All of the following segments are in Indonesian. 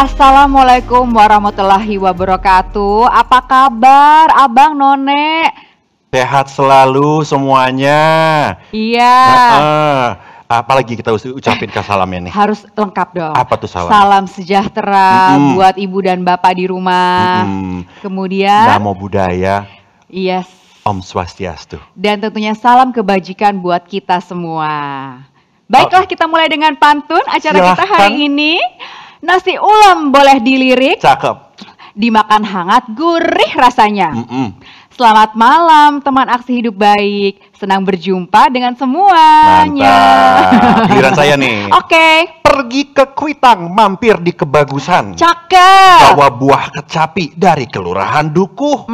Assalamualaikum warahmatullahi wabarakatuh. Apa kabar Abang None? Sehat selalu semuanya. Iya. Apalagi kita ucapin salamnya nih. Harus lengkap dong. Apa tuh salam? Salam sejahtera buat ibu dan bapak di rumah. Kemudian Namo Buddhaya. Yes. Om Swastiastu. Dan tentunya salam kebajikan buat kita semua. Baiklah, kita mulai dengan pantun acara kita hari ini. Nasi ulam boleh dilirik. Cakep. Dimakan hangat, gurih rasanya. Selamat malam teman aksi hidup baik. Senang berjumpa dengan semuanya. Mantap. Giliran saya nih. Oke. Pergi ke Kuitang, mampir di Kebagusan. Cakep. Bawa buah kecapi dari Kelurahan Dukuh.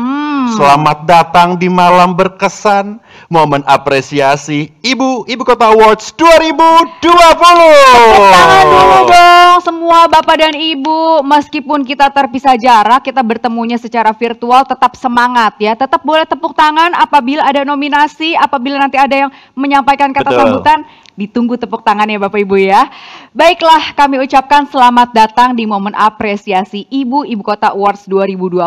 Selamat datang di malam berkesan. Momen apresiasi Ibu Kota Awards 2020. Tepuk tangan dulu dong semua bapak dan ibu. Meskipun kita terpisah jarak, kita bertemunya secara virtual, tetap semangat ya. Tetap boleh tepuk tangan apabila ada nominasi, apabila nanti ada yang menyampaikan kata sambutan. Ditunggu tepuk tangan ya Bapak Ibu ya. Baiklah, kami ucapkan selamat datang di momen apresiasi Ibu Kota Awards 2020.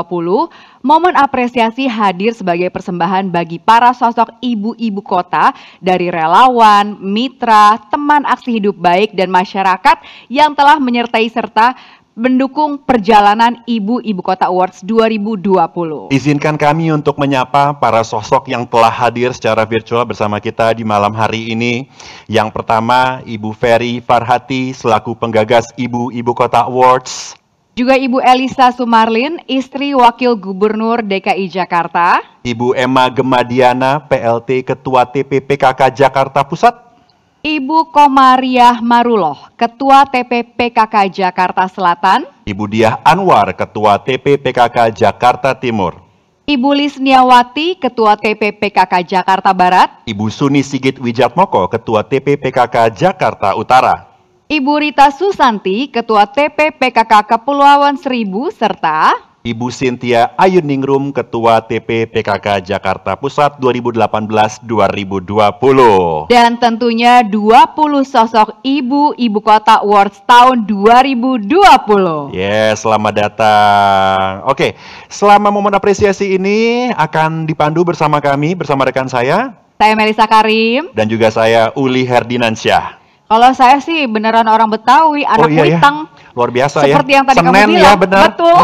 Momen apresiasi hadir sebagai persembahan bagi para sosok ibu-ibu kota dari relawan, mitra, teman aksi hidup baik, dan masyarakat yang telah menyertai serta mendukung perjalanan Ibu Kota Awards 2020. Izinkan kami untuk menyapa para sosok yang telah hadir secara virtual bersama kita di malam hari ini. Yang pertama, Ibu Ferry Farhati selaku penggagas Ibu Kota Awards. Juga Ibu Elisa Sumarlin, istri Wakil Gubernur DKI Jakarta. Ibu Emma Gemadiana, PLT Ketua TPPKK Jakarta Pusat. Ibu Komariah Maruloh, Ketua TPPKK Jakarta Selatan. Ibu Diah Anwar, Ketua TPPKK Jakarta Timur. Ibu Lisniawati, Ketua TPPKK Jakarta Barat. Ibu Suni Sigit Wijatmoko, Ketua TPPKK Jakarta Utara. Ibu Rita Susanti, Ketua TPPKK Kepulauan Seribu, serta Ibu Cynthia Ayuningrum, Ketua TPPKK Jakarta Pusat 2018-2020. Dan tentunya 20 sosok Ibu Kota Awards tahun 2020. Yes, selamat datang. Oke, selama momen apresiasi ini akan dipandu bersama kami, bersama rekan saya Melisa Karim. Dan juga saya Uli Herdinansyah. Kalau saya sih beneran orang Betawi, anak Kuitang. Ya. Luar biasa seperti ya. Yang tadi Senen kamu bilang, ya, benar. Betul.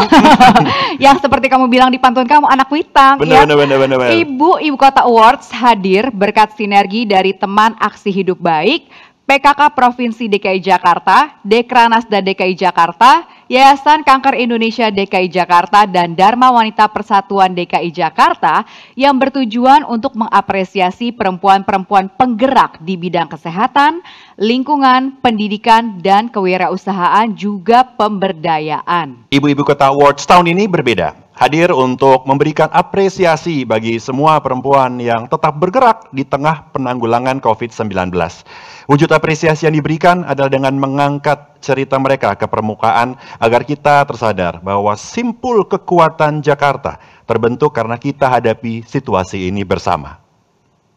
Yang seperti kamu bilang di pantun kamu, anak Kuitang. Benar. Ibu Kota Awards hadir berkat sinergi dari teman aksi hidup baik, PKK Provinsi DKI Jakarta, Dekranasda DKI Jakarta, Yayasan Kanker Indonesia DKI Jakarta, dan Dharma Wanita Persatuan DKI Jakarta yang bertujuan untuk mengapresiasi perempuan-perempuan penggerak di bidang kesehatan, lingkungan, pendidikan, dan kewirausahaan juga pemberdayaan. Ibu Kota Awards tahun ini berbeda. Hadir untuk memberikan apresiasi bagi semua perempuan yang tetap bergerak di tengah penanggulangan COVID-19. Wujud apresiasi yang diberikan adalah dengan mengangkat cerita mereka ke permukaan agar kita tersadar bahwa simpul kekuatan Jakarta terbentuk karena kita hadapi situasi ini bersama.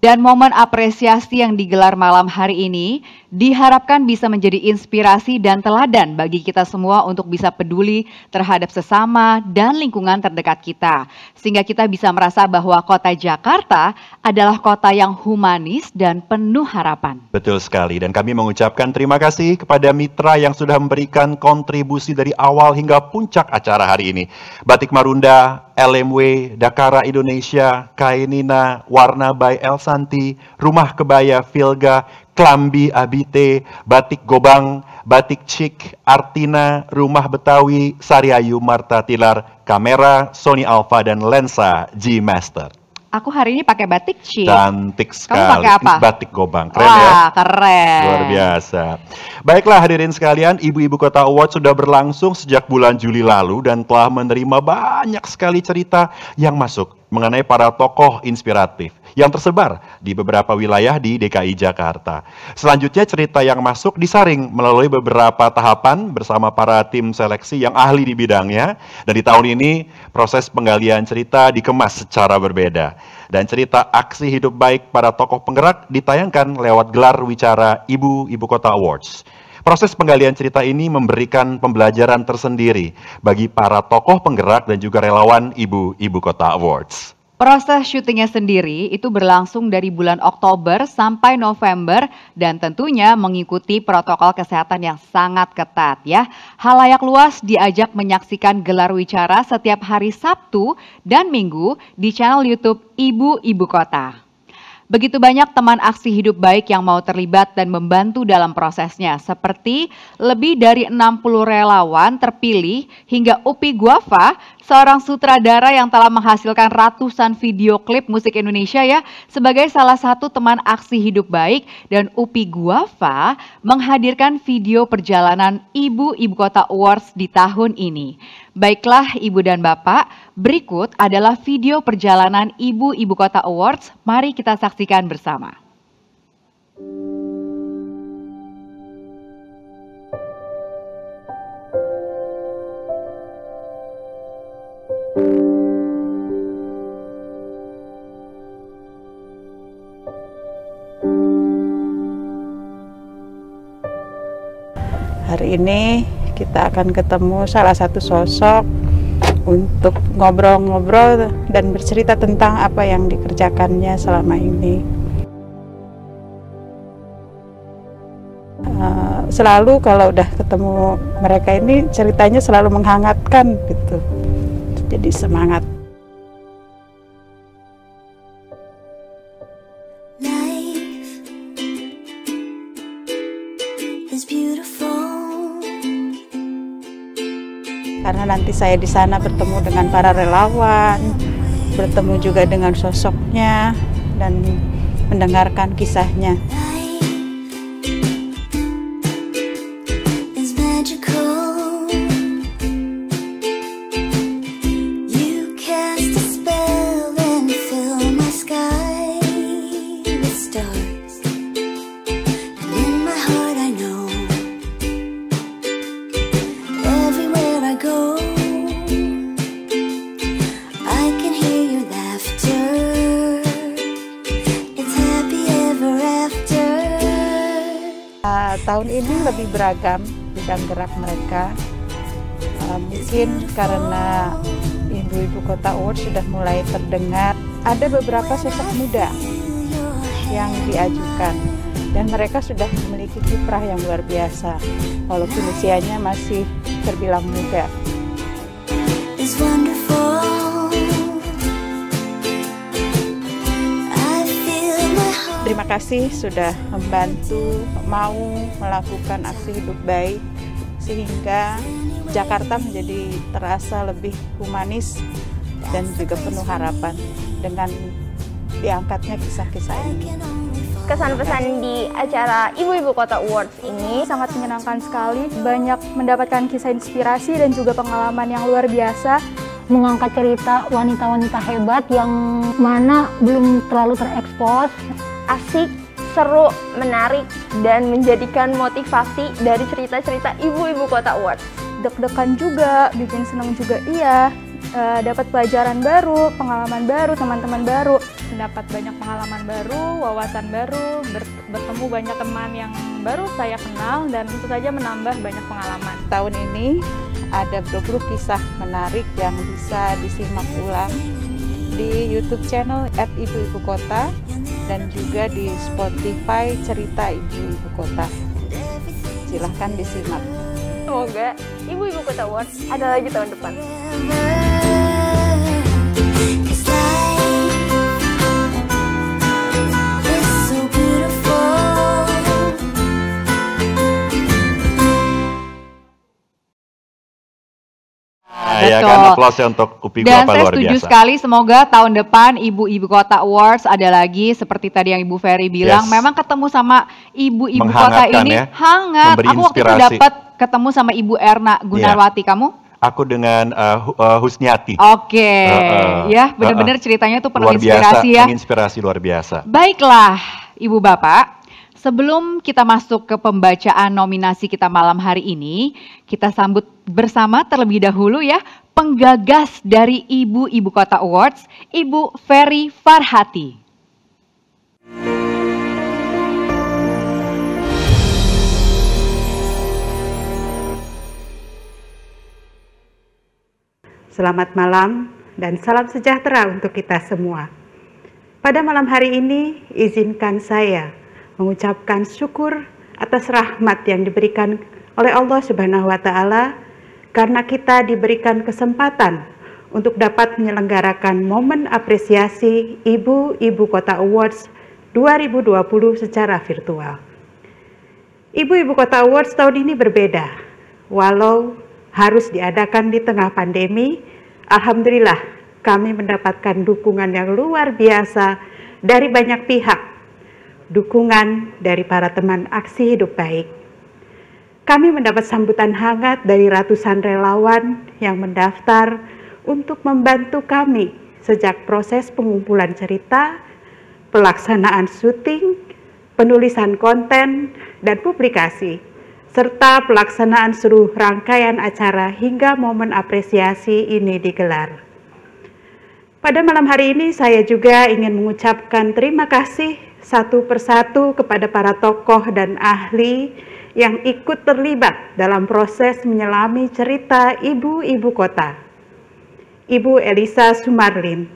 Dan momen apresiasi yang digelar malam hari ini diharapkan bisa menjadi inspirasi dan teladan bagi kita semua untuk bisa peduli terhadap sesama dan lingkungan terdekat kita. Sehingga kita bisa merasa bahwa kota Jakarta adalah kota yang humanis dan penuh harapan. Betul sekali, dan kami mengucapkan terima kasih kepada mitra yang sudah memberikan kontribusi dari awal hingga puncak acara hari ini. Batik Marunda, LMW, Dakara Indonesia, Kainina, Warna by El Santi, Rumah Kebaya Filga, Klambi Abite, Batik Gobang, Batik Cik, Artina, Rumah Betawi, Sariayu Marta Tilar, Kamera, Sony Alpha, dan lensa G Master. Aku hari ini pakai batik Cik. Cantik sekali. Kamu pakai apa? Batik Gobang. Keren. Wah, ya? Keren. Luar biasa. Baiklah hadirin sekalian, Ibu Kota Awards sudah berlangsung sejak bulan Juli lalu dan telah menerima banyak sekali cerita yang masuk mengenai para tokoh inspiratif yang tersebar di beberapa wilayah di DKI Jakarta. Selanjutnya cerita yang masuk disaring melalui beberapa tahapan bersama para tim seleksi yang ahli di bidangnya. Dan di tahun ini proses penggalian cerita dikemas secara berbeda. Dan cerita aksi hidup baik para tokoh penggerak ditayangkan lewat gelar wicara Ibu Kota Awards. Proses penggalian cerita ini memberikan pembelajaran tersendiri bagi para tokoh penggerak dan juga relawan Ibu Kota Awards. Proses syutingnya sendiri itu berlangsung dari bulan Oktober sampai November dan tentunya mengikuti protokol kesehatan yang sangat ketat ya. Halayak luas diajak menyaksikan gelar wicara setiap hari Sabtu dan Minggu di channel YouTube Ibu Kota. Begitu banyak teman aksi hidup baik yang mau terlibat dan membantu dalam prosesnya, seperti lebih dari 60 relawan terpilih hingga Upi Guava, seorang sutradara yang telah menghasilkan ratusan video klip musik Indonesia ya, sebagai salah satu teman aksi hidup baik, dan Upi Guava menghadirkan video perjalanan Ibu Kota Awards di tahun ini. Baiklah Ibu dan Bapak, berikut adalah video perjalanan Ibu Kota Awards. Mari kita saksikan bersama. Hari ini kita akan ketemu salah satu sosok untuk ngobrol-ngobrol dan bercerita tentang apa yang dikerjakannya selama ini. Selalu kalau udah ketemu mereka ini ceritanya selalu menghangatkan gitu. Jadi semangat. Karena nanti saya di sana bertemu dengan para relawan, bertemu juga dengan sosoknya dan mendengarkan kisahnya. Tahun ini lebih beragam bidang gerak mereka. Mungkin karena Ibu Kota Awards sudah mulai terdengar, ada beberapa sosok muda yang diajukan dan mereka sudah memiliki kiprah yang luar biasa walaupun usianya masih terbilang muda. Terima kasih sudah membantu, mau melakukan aksi hidup baik sehingga Jakarta menjadi terasa lebih humanis dan juga penuh harapan dengan diangkatnya kisah-kisah ini. Kesan-pesan di acara Ibu Kota Awards ini sangat menyenangkan sekali, banyak mendapatkan kisah inspirasi dan juga pengalaman yang luar biasa. Mengangkat cerita wanita-wanita hebat yang mana belum terlalu terekspos. asik, seru, menarik, dan menjadikan motivasi dari cerita-cerita Ibu Kota Awards. Deg-degan juga, bikin senang juga iya, dapat pelajaran baru, pengalaman baru, teman-teman baru. Mendapat banyak pengalaman baru, wawasan baru, bertemu banyak teman yang baru saya kenal, dan tentu saja menambah banyak pengalaman. Tahun ini ada 20 kisah menarik yang bisa disimak ulang di YouTube channel @Ibu Kota dan juga di Spotify Cerita Ibu Kota. Silahkan disimak. Semoga Ibu Kota Awards ada lagi tahun depan. Ya kan, aplaus untuk Upi Dan Guava saya luar setuju biasa. sekali, semoga tahun depan Ibu Kota Awards ada lagi seperti tadi yang Ibu Ferry bilang. Yes. Memang ketemu sama Ibu Kota Menghangatkan ini ya, hangat. memberi Aku waktu itu inspirasi. dapat ketemu sama Ibu Erna Gunarwati. Kamu? Aku dengan Husniati. Oke, ya benar-benar ceritanya tuh penuh Luar biasa, inspirasi ya. menginspirasi luar biasa. Baiklah, Ibu Bapak. Sebelum kita masuk ke pembacaan nominasi kita malam hari ini, kita sambut bersama terlebih dahulu ya penggagas dari Ibu Kota Awards, Ibu Ferry Farhati. Selamat malam dan salam sejahtera untuk kita semua. Pada malam hari ini, izinkan saya mengucapkan syukur atas rahmat yang diberikan oleh Allah Subhanahu wa Ta'ala, karena kita diberikan kesempatan untuk dapat menyelenggarakan momen apresiasi Ibu-Ibu Kota Awards 2020 secara virtual. Ibu-Ibu Kota Awards tahun ini berbeda. Walau harus diadakan di tengah pandemi, alhamdulillah kami mendapatkan dukungan yang luar biasa dari banyak pihak. Dukungan dari para teman aksi hidup baik. Kami mendapat sambutan hangat dari ratusan relawan yang mendaftar untuk membantu kami sejak proses pengumpulan cerita, pelaksanaan syuting, penulisan konten, dan publikasi, serta pelaksanaan seluruh rangkaian acara hingga momen apresiasi ini digelar. Pada malam hari ini saya juga ingin mengucapkan terima kasih satu persatu kepada para tokoh dan ahli yang ikut terlibat dalam proses menyelami cerita Ibu-Ibu Kota. Ibu Elisa Sumarlin,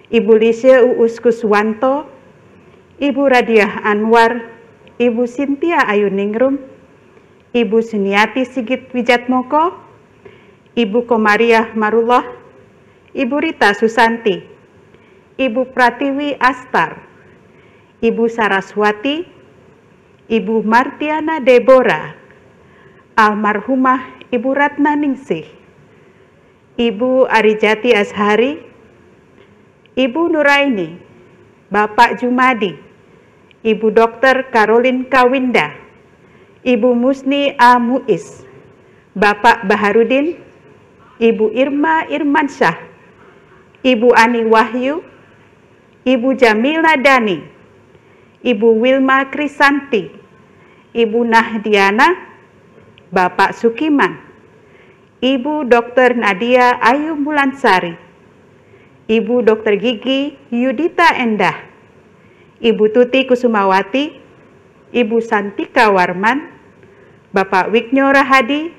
Ibu Lisha Uus Kuswanto, Ibu Radiah Anwar, Ibu Cynthia Ayuningrum, Ibu Suniati Sigit Wijatmoko, Ibu Komariah Marullah, Ibu Rita Susanti, Ibu Pratiwi Astar, Ibu Saraswati, Ibu Martiana Deborah, almarhumah Ibu Ratna Ningsih, Ibu Arijati Azhari, Ibu Nuraini, Bapak Jumadi, Ibu Dr. Caroline Kawinda, Ibu Musni A. Muiz, Bapak Baharudin, Ibu Irma Irmansyah, Ibu Ani Wahyu, Ibu Jamila Dani, Ibu Wilma Krisanti, Ibu Nahdiana, Bapak Sukiman, Ibu Dr. Nadia Ayu Mulansari, Ibu Dr. Gigi Yudita Endah, Ibu Tuti Kusumawati, Ibu Santika Warman, Bapak Wigno Rahadi,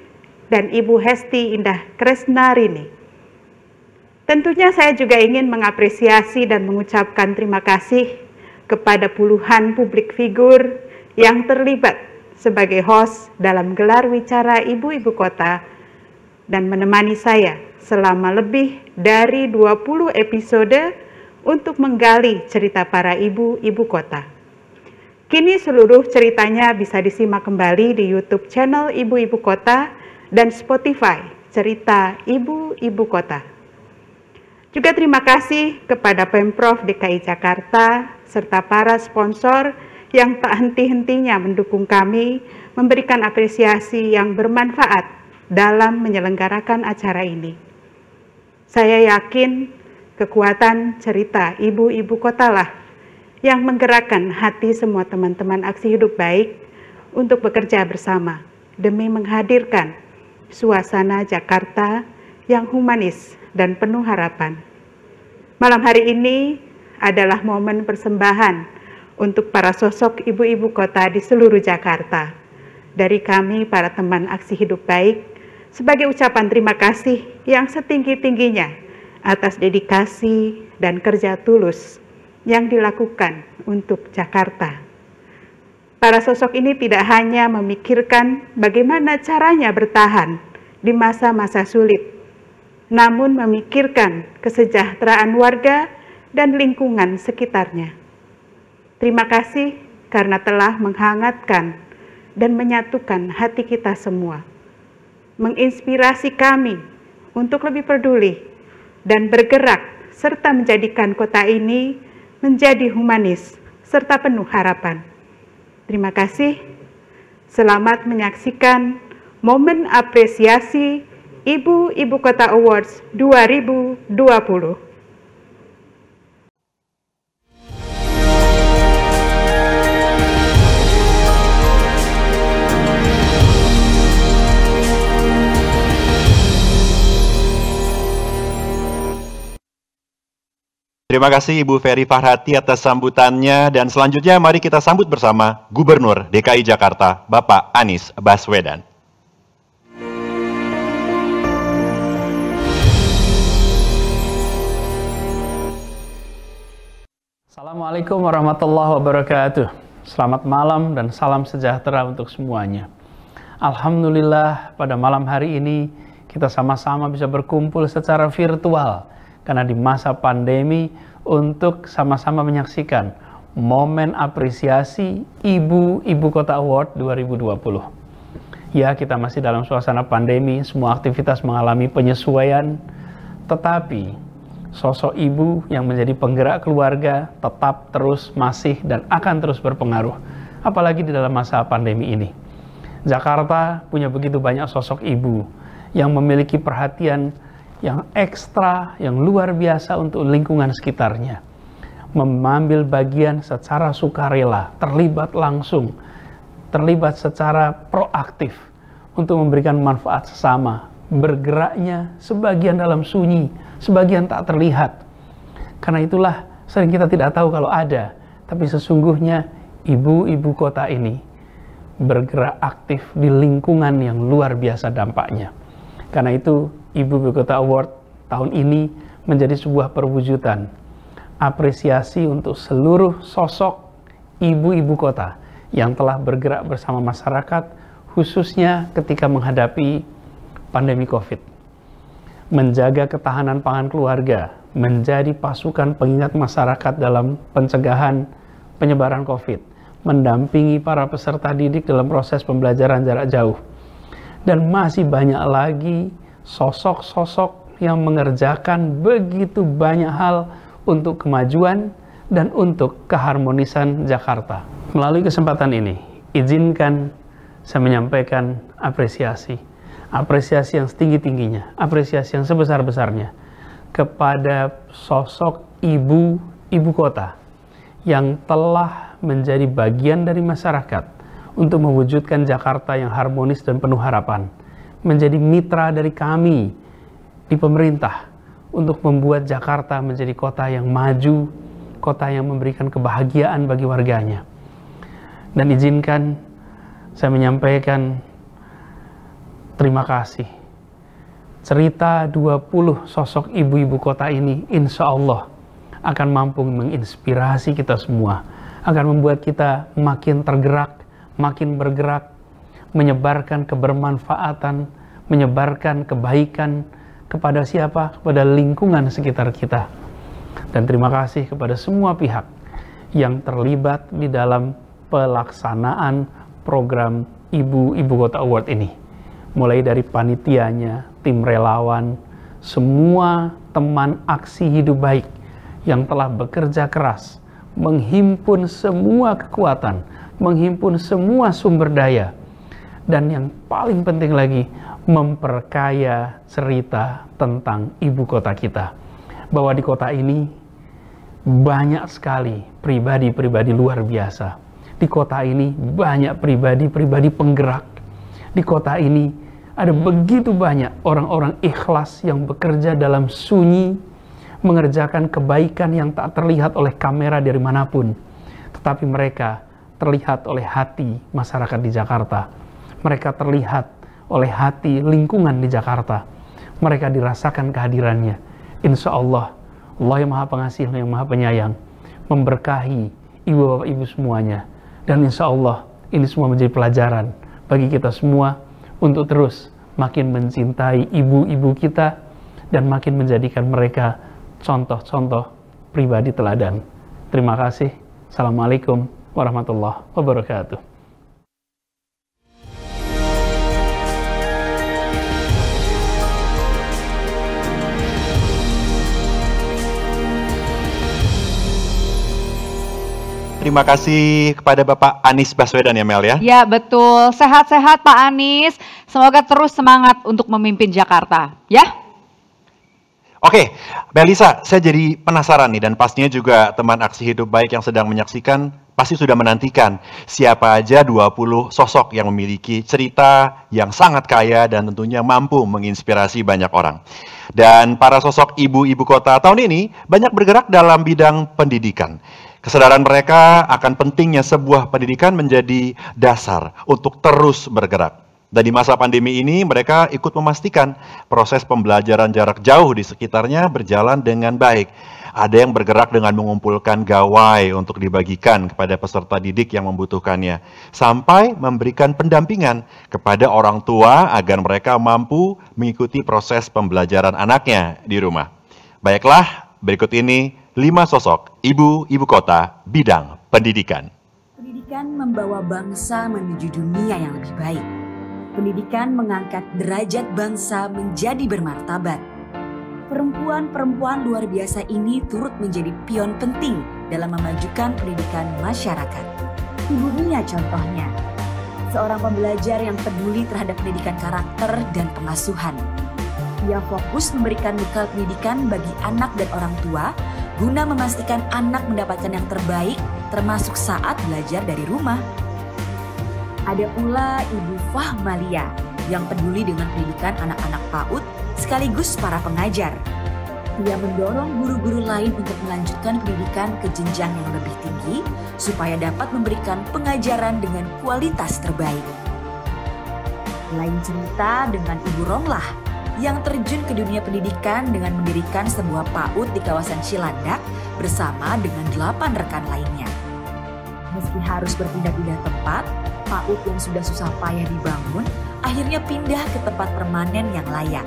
dan Ibu Hesti Indah Kresnarini. Tentunya saya juga ingin mengapresiasi dan mengucapkan terima kasih kepada puluhan publik figur yang terlibat sebagai host dalam gelar wicara Ibu-Ibu Kota dan menemani saya selama lebih dari 20 episode untuk menggali cerita para Ibu-Ibu Kota. Kini seluruh ceritanya bisa disimak kembali di YouTube channel Ibu-Ibu Kota dan Spotify Cerita Ibu-Ibu Kota. Juga terima kasih kepada Pemprov DKI Jakarta serta para sponsor yang tak henti-hentinya mendukung kami memberikan apresiasi yang bermanfaat dalam menyelenggarakan acara ini. Saya yakin kekuatan cerita Ibu-Ibu Kota lah yang menggerakkan hati semua teman-teman aksi hidup baik untuk bekerja bersama demi menghadirkan suasana Jakarta yang humanis dan penuh harapan. Malam hari ini adalah momen persembahan untuk para sosok ibu-ibu kota di seluruh Jakarta. Dari kami para teman aksi hidup baik, sebagai ucapan terima kasih yang setinggi-tingginya atas dedikasi dan kerja tulus yang dilakukan untuk Jakarta. Para sosok ini tidak hanya memikirkan bagaimana caranya bertahan di masa-masa sulit, namun memikirkan kesejahteraan warga dan lingkungan sekitarnya. Terima kasih karena telah menghangatkan dan menyatukan hati kita semua, menginspirasi kami untuk lebih peduli dan bergerak serta menjadikan kota ini menjadi humanis serta penuh harapan. Terima kasih. Selamat menyaksikan momen apresiasi Ibu-Ibu Kota Awards 2020. Terima kasih Ibu Ferry Farhati atas sambutannya, dan selanjutnya mari kita sambut bersama Gubernur DKI Jakarta, Bapak Anies Baswedan. Assalamualaikum warahmatullahi wabarakatuh. Selamat malam dan salam sejahtera untuk semuanya. Alhamdulillah pada malam hari ini kita sama-sama bisa berkumpul secara virtual karena di masa pandemi untuk sama-sama menyaksikan momen apresiasi Ibu Kota Award 2020. Ya, kita masih dalam suasana pandemi, semua aktivitas mengalami penyesuaian, tetapi sosok ibu yang menjadi penggerak keluarga tetap terus masih dan akan terus berpengaruh, apalagi di dalam masa pandemi ini. Jakarta punya begitu banyak sosok ibu yang memiliki perhatian yang ekstra, yang luar biasa untuk lingkungan sekitarnya. Mengambil bagian secara sukarela, terlibat langsung, terlibat secara proaktif untuk memberikan manfaat sesama, bergeraknya sebagian dalam sunyi, sebagian tak terlihat. Karena itulah sering kita tidak tahu kalau ada, tapi sesungguhnya ibu-ibu kota ini bergerak aktif di lingkungan yang luar biasa dampaknya. Karena itu Ibu Kota Award tahun ini menjadi sebuah perwujudan apresiasi untuk seluruh sosok ibu-ibu kota yang telah bergerak bersama masyarakat, khususnya ketika menghadapi pandemi COVID. Menjaga ketahanan pangan keluarga, menjadi pasukan pengingat masyarakat dalam pencegahan penyebaran COVID, mendampingi para peserta didik dalam proses pembelajaran jarak jauh. Dan masih banyak lagi sosok-sosok yang mengerjakan begitu banyak hal untuk kemajuan dan untuk keharmonisan Jakarta. Melalui kesempatan ini, izinkan saya menyampaikan apresiasi yang setinggi-tingginya, apresiasi yang sebesar-besarnya kepada sosok ibu kota yang telah menjadi bagian dari masyarakat untuk mewujudkan Jakarta yang harmonis dan penuh harapan, menjadi mitra dari kami di pemerintah untuk membuat Jakarta menjadi kota yang maju, kota yang memberikan kebahagiaan bagi warganya. Dan izinkan saya menyampaikan terima kasih. Cerita 20 sosok ibu-ibu kota ini insya Allah akan mampu menginspirasi kita semua, akan membuat kita makin tergerak, makin bergerak, menyebarkan kebermanfaatan, menyebarkan kebaikan kepada siapa? Kepada lingkungan sekitar kita. Dan terima kasih kepada semua pihak yang terlibat di dalam pelaksanaan program Ibu Kota Award ini. Mulai dari panitianya, tim relawan, semua teman aksi hidup baik yang telah bekerja keras, menghimpun semua kekuatan, menghimpun semua sumber daya, dan yang paling penting lagi, memperkaya cerita tentang ibu kota kita. Bahwa di kota ini banyak sekali pribadi-pribadi luar biasa. Di kota ini banyak pribadi-pribadi penggerak. Di kota ini ada begitu banyak orang-orang ikhlas yang bekerja dalam sunyi, mengerjakan kebaikan yang tak terlihat oleh kamera dari manapun. Tetapi mereka terlihat oleh hati masyarakat di Jakarta. Mereka terlihat oleh hati lingkungan di Jakarta. Mereka dirasakan kehadirannya. Insya Allah, Allah yang Maha Pengasih, yang Maha Penyayang, memberkahi ibu bapak ibu semuanya. Dan insya Allah, ini semua menjadi pelajaran bagi kita semua untuk terus makin mencintai ibu-ibu kita dan makin menjadikan mereka contoh-contoh pribadi teladan. Terima kasih. Assalamualaikum warahmatullahi wabarakatuh. Terima kasih kepada Bapak Anies Baswedan ya Mel ya. Ya betul, sehat-sehat Pak Anies. Semoga terus semangat untuk memimpin Jakarta, ya. Oke, Melisa, saya jadi penasaran nih dan pastinya juga teman aksi hidup baik yang sedang menyaksikan pasti sudah menantikan siapa aja 20 sosok yang memiliki cerita yang sangat kaya dan tentunya mampu menginspirasi banyak orang. Dan para sosok ibu-ibu kota tahun ini banyak bergerak dalam bidang pendidikan. Kesadaran mereka akan pentingnya sebuah pendidikan menjadi dasar untuk terus bergerak. Dan di masa pandemi ini mereka ikut memastikan proses pembelajaran jarak jauh di sekitarnya berjalan dengan baik. Ada yang bergerak dengan mengumpulkan gawai untuk dibagikan kepada peserta didik yang membutuhkannya, sampai memberikan pendampingan kepada orang tua agar mereka mampu mengikuti proses pembelajaran anaknya di rumah. Baiklah, berikut ini 5 sosok ibu-ibu kota bidang pendidikan. Pendidikan membawa bangsa menuju dunia yang lebih baik. Pendidikan mengangkat derajat bangsa menjadi bermartabat. Perempuan-perempuan luar biasa ini turut menjadi pion penting dalam memajukan pendidikan masyarakat. Ibu Nia contohnya, seorang pembelajar yang peduli terhadap pendidikan karakter dan pengasuhan. Ia fokus memberikan bekal pendidikan bagi anak dan orang tua guna memastikan anak mendapatkan yang terbaik termasuk saat belajar dari rumah. Ada pula Ibu Fahmalia yang peduli dengan pendidikan anak-anak PAUD sekaligus para pengajar. Ia mendorong guru-guru lain untuk melanjutkan pendidikan ke jenjang yang lebih tinggi supaya dapat memberikan pengajaran dengan kualitas terbaik. Lain cerita dengan Ibu Romlah yang terjun ke dunia pendidikan dengan mendirikan sebuah PAUD di kawasan Cilandak bersama dengan 8 rekan lainnya. Meski harus berpindah-pindah tempat, PAUD yang sudah susah payah dibangun akhirnya pindah ke tempat permanen yang layak.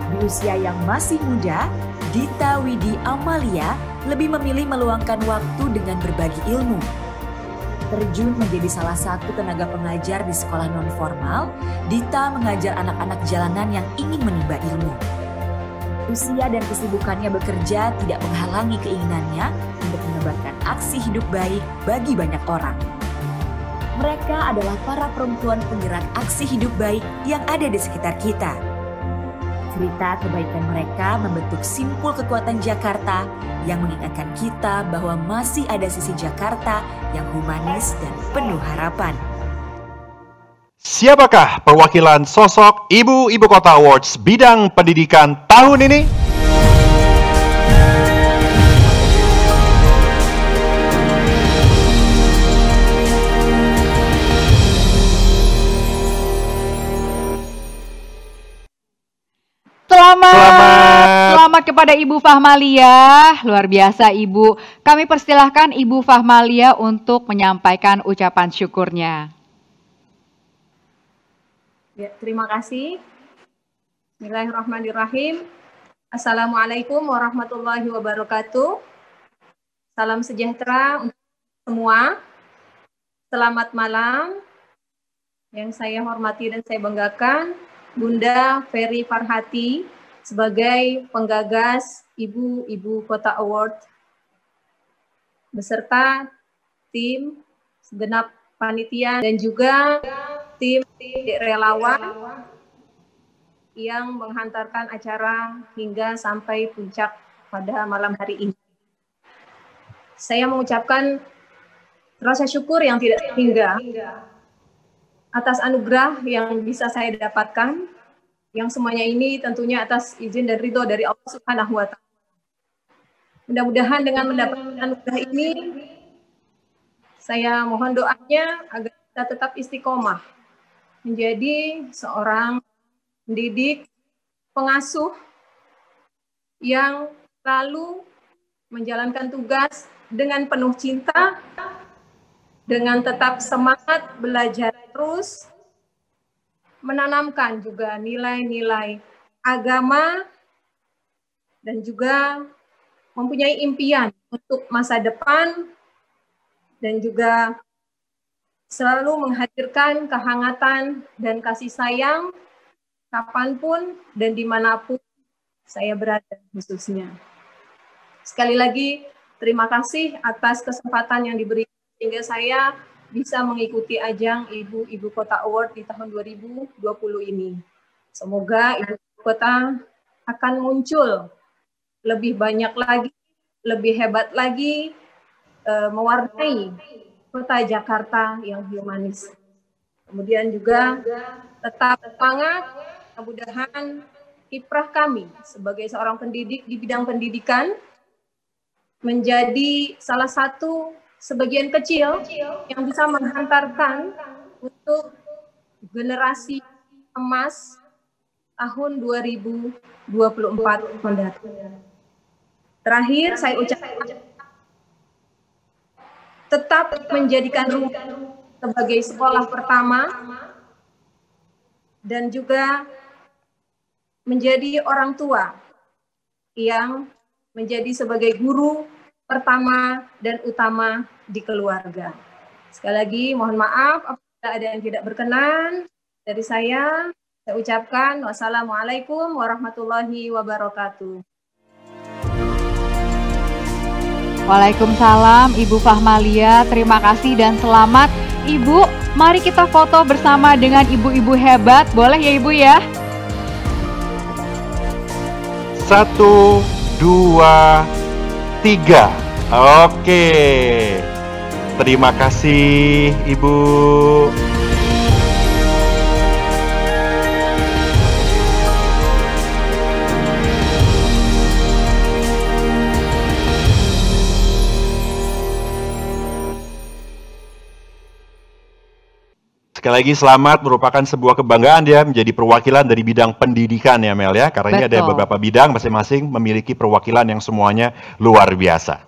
Di usia yang masih muda, Dita Widi Amalia lebih memilih meluangkan waktu dengan berbagi ilmu. Terjun menjadi salah satu tenaga pengajar di sekolah non-formal, Dita mengajar anak-anak jalanan yang ingin menimba ilmu. Usia dan kesibukannya bekerja tidak menghalangi keinginannya untuk menebarkan aksi hidup baik bagi banyak orang. Mereka adalah para perempuan penggerak aksi hidup baik yang ada di sekitar kita. Cerita kebaikan mereka membentuk simpul kekuatan Jakarta yang mengingatkan kita bahwa masih ada sisi Jakarta yang humanis dan penuh harapan. Siapakah perwakilan sosok Ibu-Ibu Kota Awards bidang pendidikan tahun ini? Selamat kepada Ibu Fahmalia, luar biasa Ibu. Kami persilahkan Ibu Fahmalia untuk menyampaikan ucapan syukurnya. Ya, terima kasih. Bismillahirrahmanirrahim. Assalamualaikum warahmatullahi wabarakatuh. Salam sejahtera untuk semua. Selamat malam. Yang saya hormati dan saya banggakan, Bunda Ferry Farhati sebagai penggagas Ibu-Ibu Kota Award beserta tim segenap panitia dan juga tim relawan yang menghantarkan acara hingga sampai puncak pada malam hari ini. Saya mengucapkan rasa syukur yang tidak terhingga atas anugerah yang bisa saya dapatkan, yang semuanya ini tentunya atas izin dan ridho dari Allah Subhanahu wa Ta'ala. Mudah-mudahan dengan mendapatkan anugerah ini, saya mohon doanya agar kita tetap istiqomah menjadi seorang pendidik, pengasuh yang selalu menjalankan tugas dengan penuh cinta, dengan tetap semangat belajar terus, menanamkan juga nilai-nilai agama, dan juga mempunyai impian untuk masa depan, dan juga selalu menghadirkan kehangatan dan kasih sayang kapanpun dan dimanapun saya berada khususnya. Sekali lagi, terima kasih atas kesempatan yang diberikan sehingga saya bisa mengikuti ajang Ibu-Ibu Kota Award di tahun 2020 ini. Semoga Ibu Kota akan muncul lebih banyak lagi, lebih hebat lagi, mewarnai kota Jakarta yang humanis. Kemudian juga tetap semangat, mudah-mudahan kiprah kami sebagai seorang pendidik di bidang pendidikan menjadi salah satu sebagian kecil yang bisa menghantarkan untuk generasi emas tahun 2024 mendatang. Terakhir saya ucapkan tetap menjadikan rumah sebagai sekolah pertama dan juga menjadi orang tua yang menjadi sebagai guru pertama dan utama di keluarga. Sekali lagi mohon maaf apabila ada yang tidak berkenan dari saya ucapkan wassalamualaikum warahmatullahi wabarakatuh. Waalaikumsalam Ibu Fahmalia, terima kasih dan selamat. Ibu, mari kita foto bersama dengan ibu-ibu hebat, boleh ya Ibu ya? 1, 2, 3. Oke. Terima kasih Ibu. Sekali lagi selamat, merupakan sebuah kebanggaan ya menjadi perwakilan dari bidang pendidikan ya Mel ya. Karena ini ada beberapa bidang masing-masing memiliki perwakilan yang semuanya luar biasa.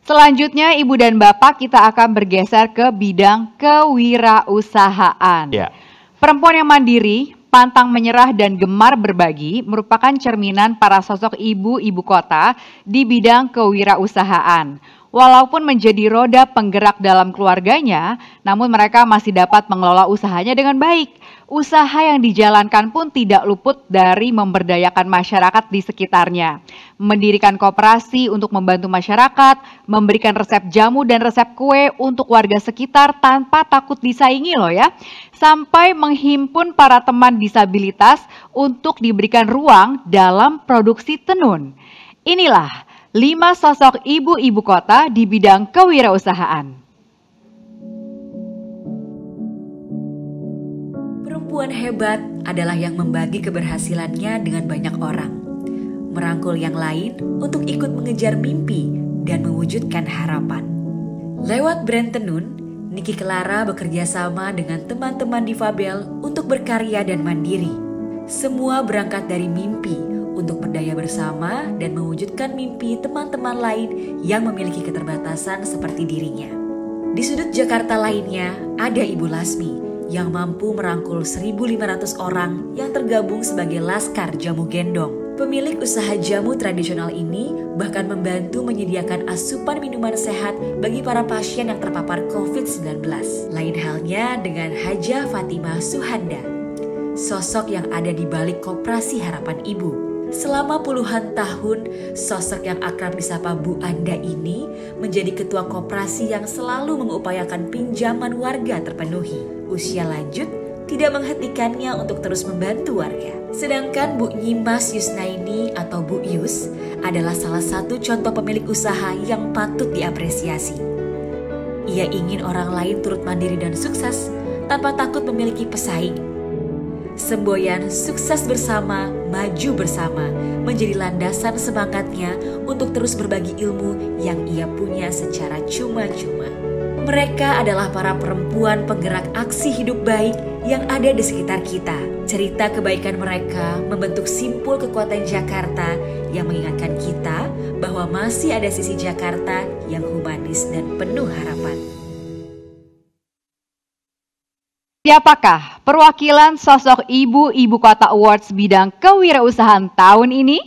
Selanjutnya Ibu dan Bapak kita akan bergeser ke bidang kewirausahaan. Ya. Perempuan yang mandiri, pantang menyerah dan gemar berbagi merupakan cerminan para sosok ibu-ibu kota di bidang kewirausahaan. Walaupun menjadi roda penggerak dalam keluarganya, namun mereka masih dapat mengelola usahanya dengan baik. Usaha yang dijalankan pun tidak luput dari memberdayakan masyarakat di sekitarnya. Mendirikan koperasi untuk membantu masyarakat, memberikan resep jamu dan resep kue untuk warga sekitar tanpa takut disaingi loh ya. Sampai menghimpun para teman disabilitas untuk diberikan ruang dalam produksi tenun. Inilah 5 sosok ibu-ibu kota di bidang kewirausahaan. Perempuan hebat adalah yang membagi keberhasilannya dengan banyak orang, merangkul yang lain untuk ikut mengejar mimpi dan mewujudkan harapan. Lewat brand tenun, Niki Clara bekerja sama dengan teman-teman difabel untuk berkarya dan mandiri. Semua berangkat dari mimpi untuk berdaya bersama dan mewujudkan mimpi teman-teman lain yang memiliki keterbatasan seperti dirinya. Di sudut Jakarta lainnya, ada Ibu Lasmi yang mampu merangkul 1.500 orang yang tergabung sebagai Laskar Jamu Gendong. Pemilik usaha jamu tradisional ini bahkan membantu menyediakan asupan minuman sehat bagi para pasien yang terpapar COVID-19. Lain halnya dengan Hajah Fatimah Suhanda, sosok yang ada di balik Koperasi Harapan Ibu. Selama puluhan tahun, sosok yang akrab disapa Bu Anda ini menjadi ketua koperasi yang selalu mengupayakan pinjaman warga terpenuhi. Usia lanjut tidak menghentikannya untuk terus membantu warga. Sedangkan Bu Nyimas Yusnaini atau Bu Yus adalah salah satu contoh pemilik usaha yang patut diapresiasi. Ia ingin orang lain turut mandiri dan sukses tanpa takut memiliki pesaing. Semboyan sukses bersama, maju bersama menjadi landasan semangatnya untuk terus berbagi ilmu yang ia punya secara cuma-cuma. Mereka adalah para perempuan penggerak aksi hidup baik yang ada di sekitar kita. Cerita kebaikan mereka membentuk simpul kekuatan Jakarta yang mengingatkan kita bahwa masih ada sisi Jakarta yang humanis dan penuh harapan. Siapakah perwakilan sosok Ibu-Ibu Kota Awards bidang kewirausahaan tahun ini?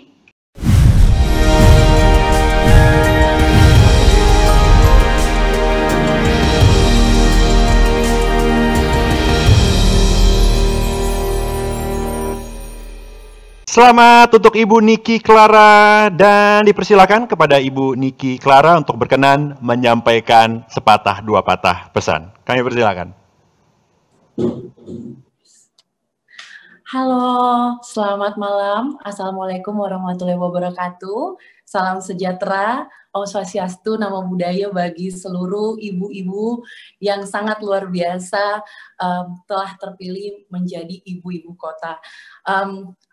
Selamat untuk Ibu Niki Clara dan dipersilakan kepada Ibu Niki Clara untuk berkenan menyampaikan sepatah dua patah pesan. Kami persilakan. Halo, selamat malam. Assalamualaikum warahmatullahi wabarakatuh. Salam sejahtera, Om Swastiastu, Namo Buddhaya bagi seluruh ibu-ibu yang sangat luar biasa telah terpilih menjadi ibu-ibu kota.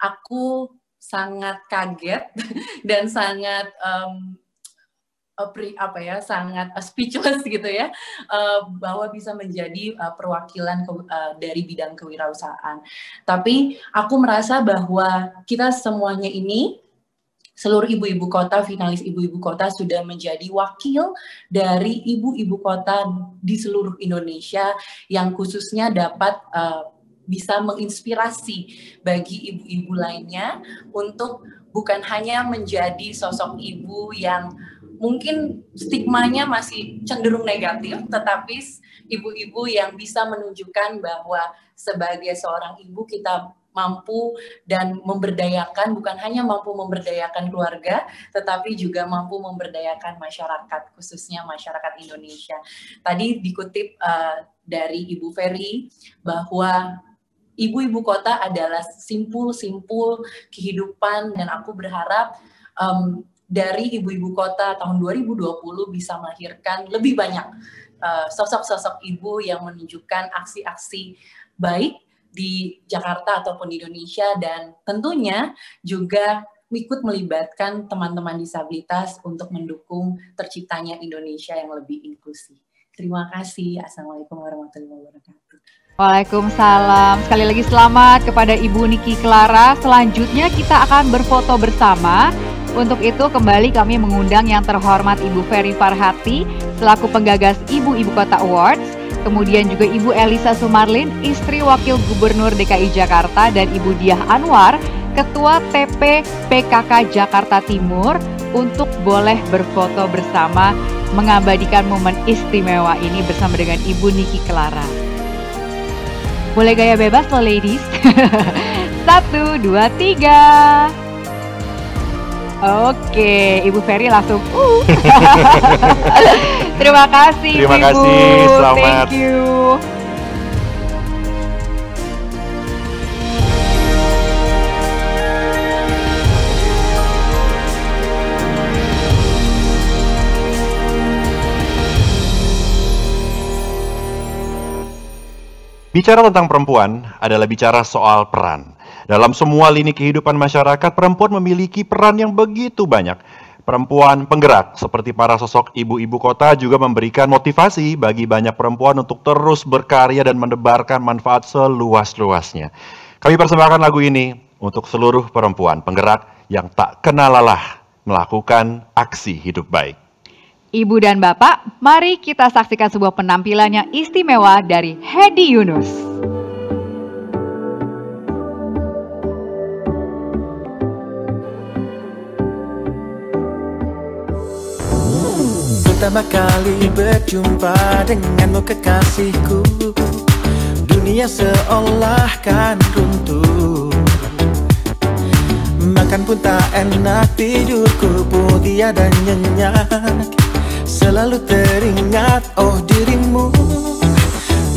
Aku sangat kaget dan sangat sangat speechless gitu ya, bahwa bisa menjadi perwakilan dari bidang kewirausahaan. Tapi aku merasa bahwa kita semuanya ini seluruh ibu-ibu kota, finalis ibu-ibu kota sudah menjadi wakil dari ibu-ibu kota di seluruh Indonesia yang khususnya dapat bisa menginspirasi bagi ibu-ibu lainnya untuk bukan hanya menjadi sosok ibu yang mungkin stigmanya masih cenderung negatif, tetapi ibu-ibu yang bisa menunjukkan bahwa sebagai seorang ibu kita mampu dan memberdayakan, bukan hanya mampu memberdayakan keluarga, tetapi juga mampu memberdayakan masyarakat, khususnya masyarakat Indonesia. Tadi dikutip dari Ibu Ferry bahwa ibu-ibu kota adalah simpul-simpul kehidupan, dan aku berharap dari ibu-ibu kota tahun 2020 bisa melahirkan lebih banyak sosok-sosok ibu yang menunjukkan aksi-aksi baik di Jakarta ataupun di Indonesia, dan tentunya juga ikut melibatkan teman-teman disabilitas untuk mendukung terciptanya Indonesia yang lebih inklusif. Terima kasih. Assalamualaikum warahmatullahi wabarakatuh. Waalaikumsalam. Sekali lagi selamat kepada Ibu Niki Clara. Selanjutnya kita akan berfoto bersama. Untuk itu kembali kami mengundang yang terhormat Ibu Ferry Farhati selaku penggagas Ibu-Ibu Kota Awards. Kemudian juga Ibu Elisa Sumarlin, istri Wakil Gubernur DKI Jakarta, dan Ibu Diah Anwar, Ketua TP PKK Jakarta Timur, untuk boleh berfoto bersama mengabadikan momen istimewa ini bersama dengan Ibu Niki Clara. Boleh gaya bebas loh ladies. 1, 2, 3. Oke, Ibu Ferry langsung Terima kasih. Terima Ibu. kasih, selamat. Thank you. Bicara tentang perempuan adalah bicara soal peran. Dalam semua lini kehidupan masyarakat, perempuan memiliki peran yang begitu banyak. Perempuan penggerak seperti para sosok ibu-ibu kota juga memberikan motivasi bagi banyak perempuan untuk terus berkarya dan menebarkan manfaat seluas-luasnya. Kami persembahkan lagu ini untuk seluruh perempuan penggerak yang tak kenal lelah melakukan aksi hidup baik. Ibu dan Bapak, mari kita saksikan sebuah penampilan yang istimewa dari Hedi Yunus. Pertama kali berjumpa denganmu kekasihku, dunia seolah kan runtuh. Makan pun tak enak, tidurku pun tiada nyenyak. Selalu teringat, oh dirimu.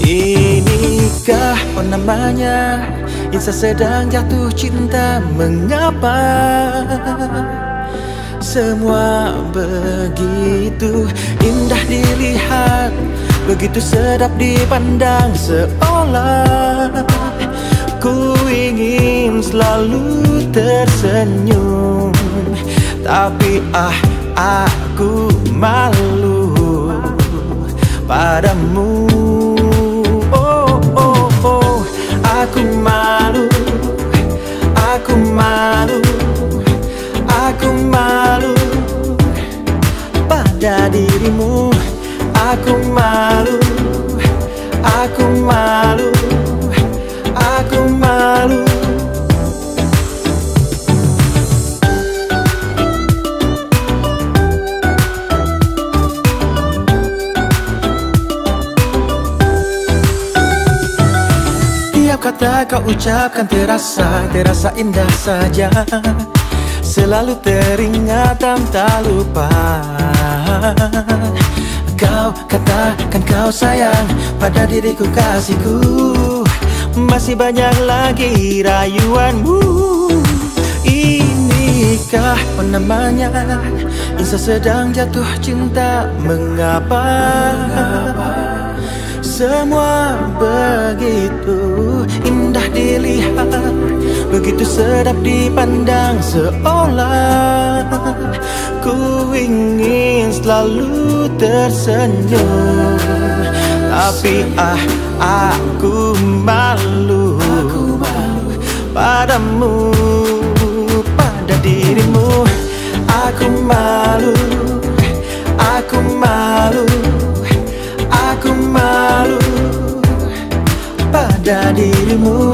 Inikah oh namanya, insan sedang jatuh cinta. Mengapa semua begitu indah dilihat, begitu sedap dipandang, seolah ku ingin selalu tersenyum. Tapi aku malu padamu. Oh, oh, oh, aku malu, aku malu, aku malu pada dirimu. Aku malu, aku malu, aku malu. Tiap kata kau ucapkan terasa indah saja. Selalu teringat dan tak lupa. Kau katakan kau sayang pada diriku kasihku. Masih banyak lagi rayuanmu. Inikah oh namanya, insan sedang jatuh cinta. Mengapa semua begitu indah dilihat, begitu sedap dipandang, seolah ku ingin selalu tersenyum. Tapi aku malu padamu, pada dirimu. Aku malu, aku malu, aku malu pada dirimu.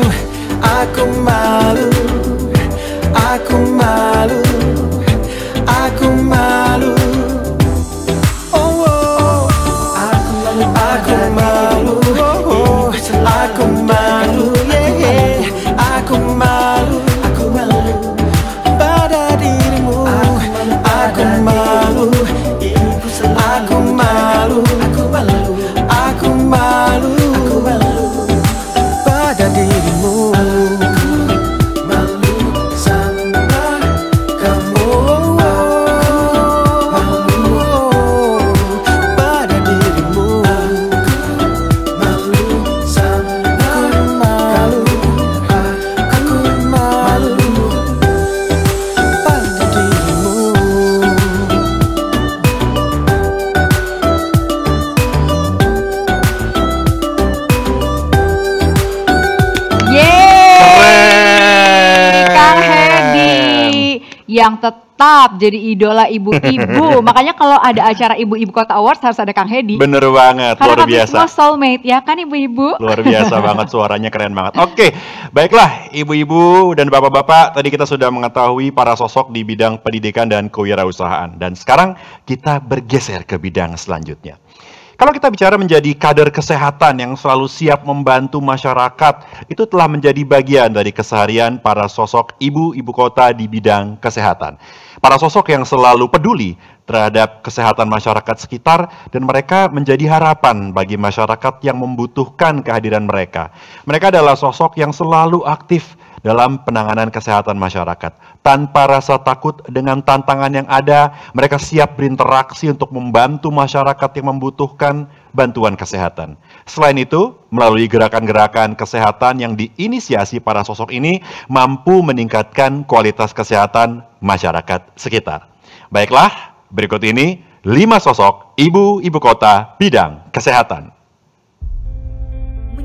Aku malu, aku malu, aku malu. Oh, oh. Aku malu, oh, aku malu, yeah. Aku malu, pada dirimu. Aku malu, aku malu, aku malu pada dirimu. Malu sama kamu. Malu pada dirimu. Malu sama kamu. Aku malu pada dirimu. Yeay, Kang Hedi yang tetap jadi idola ibu-ibu. Makanya kalau ada acara Ibu-Ibu Kota Awards harus ada Kang Hedi. Bener banget, Karena luar kami biasa. semua soulmate ya kan ibu-ibu? Luar biasa banget, suaranya keren banget. Oke, baiklah ibu-ibu dan bapak-bapak, tadi kita sudah mengetahui para sosok di bidang pendidikan dan kewirausahaan. Dan sekarang kita bergeser ke bidang selanjutnya. Kalau kita bicara menjadi kader kesehatan yang selalu siap membantu masyarakat, itu telah menjadi bagian dari keseharian para sosok ibu-ibu kota di bidang kesehatan. Para sosok yang selalu peduli terhadap kesehatan masyarakat sekitar dan mereka menjadi harapan bagi masyarakat yang membutuhkan kehadiran mereka. Mereka adalah sosok yang selalu aktif dalam penanganan kesehatan masyarakat. Tanpa rasa takut dengan tantangan yang ada, mereka siap berinteraksi untuk membantu masyarakat yang membutuhkan bantuan kesehatan. Selain itu, melalui gerakan-gerakan kesehatan yang diinisiasi para sosok ini, mampu meningkatkan kualitas kesehatan masyarakat sekitar. Baiklah, berikut ini 5 sosok ibu-ibu kota bidang kesehatan.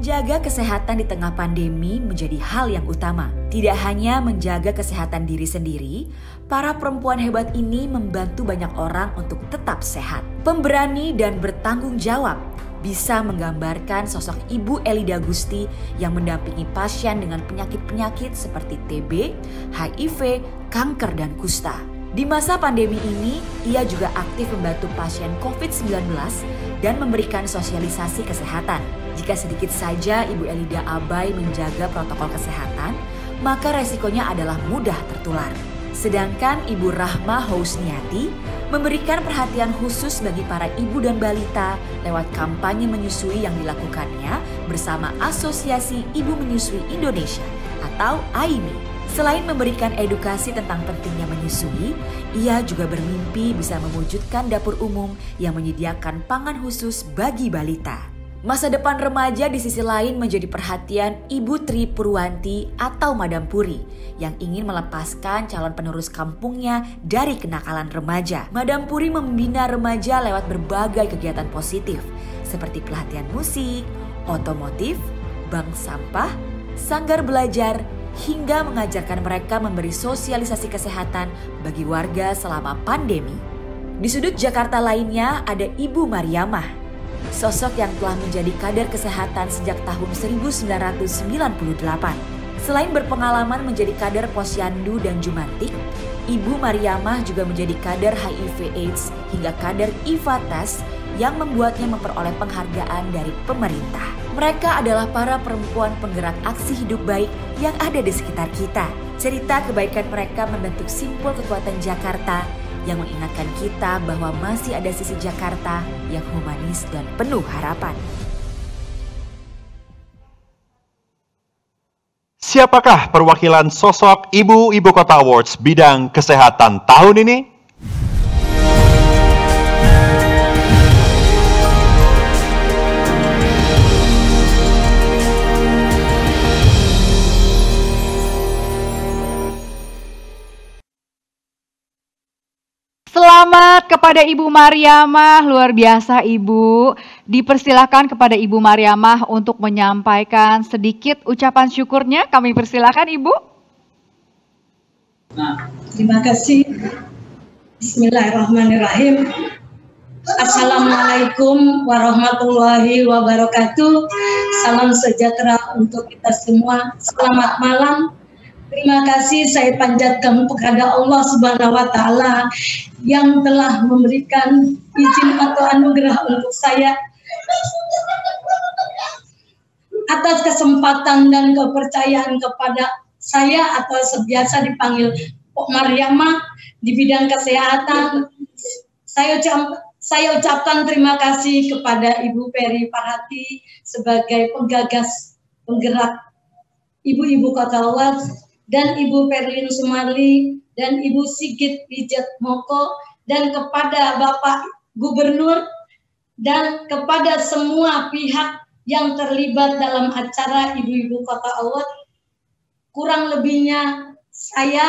Menjaga kesehatan di tengah pandemi menjadi hal yang utama. Tidak hanya menjaga kesehatan diri sendiri, para perempuan hebat ini membantu banyak orang untuk tetap sehat. Pemberani dan bertanggung jawab bisa menggambarkan sosok Ibu Elida Gusti yang mendampingi pasien dengan penyakit-penyakit seperti TB, HIV, kanker, dan kusta. Di masa pandemi ini, ia juga aktif membantu pasien COVID-19 dan memberikan sosialisasi kesehatan. Jika sedikit saja Ibu Elida abai menjaga protokol kesehatan, maka resikonya adalah mudah tertular. Sedangkan Ibu Rahma Housniati memberikan perhatian khusus bagi para ibu dan balita lewat kampanye menyusui yang dilakukannya bersama Asosiasi Ibu Menyusui Indonesia atau AIMI. Selain memberikan edukasi tentang pentingnya menyusui, ia juga bermimpi bisa mewujudkan dapur umum yang menyediakan pangan khusus bagi balita. Masa depan remaja di sisi lain menjadi perhatian Ibu Tri Purwanti atau Madam Puri yang ingin melepaskan calon penerus kampungnya dari kenakalan remaja. Madam Puri membina remaja lewat berbagai kegiatan positif seperti pelatihan musik, otomotif, bank sampah, sanggar belajar, hingga mengajarkan mereka memberi sosialisasi kesehatan bagi warga selama pandemi. Di sudut Jakarta lainnya ada Ibu Mariamah, sosok yang telah menjadi kader kesehatan sejak tahun 1998. Selain berpengalaman menjadi kader Posyandu dan Jumantik, Ibu Mariamah juga menjadi kader HIV/AIDS hingga kader IFA-Tes yang membuatnya memperoleh penghargaan dari pemerintah. Mereka adalah para perempuan penggerak aksi hidup baik yang ada di sekitar kita. Cerita kebaikan mereka membentuk simpul kekuatan Jakarta yang mengingatkan kita bahwa masih ada sisi Jakarta yang humanis dan penuh harapan. Siapakah perwakilan sosok Ibu-Ibu Kota Awards bidang kesehatan tahun ini? Selamat kepada Ibu Mariamah, luar biasa Ibu. Dipersilakan kepada Ibu Mariamah untuk menyampaikan sedikit ucapan syukurnya. Kami persilakan Ibu. Nah, terima kasih Bismillahirrahmanirrahim. Assalamualaikum warahmatullahi wabarakatuh. Salam sejahtera untuk kita semua. Selamat malam. Terima kasih saya panjatkan kepada Allah Subhanahu wa Ta'ala yang telah memberikan izin atau anugerah untuk saya atas kesempatan dan kepercayaan kepada saya atau sebiasa dipanggil Pok Mariamah di bidang kesehatan. Saya ucapkan terima kasih kepada Ibu Peri Farhati sebagai penggerak Ibu-Ibu Kota Award, dan Ibu Perlin Sumarli, dan Ibu Sigit Wijat Moko, dan kepada Bapak Gubernur, dan kepada semua pihak yang terlibat dalam acara Ibu-Ibu Kota Award. Kurang lebihnya saya,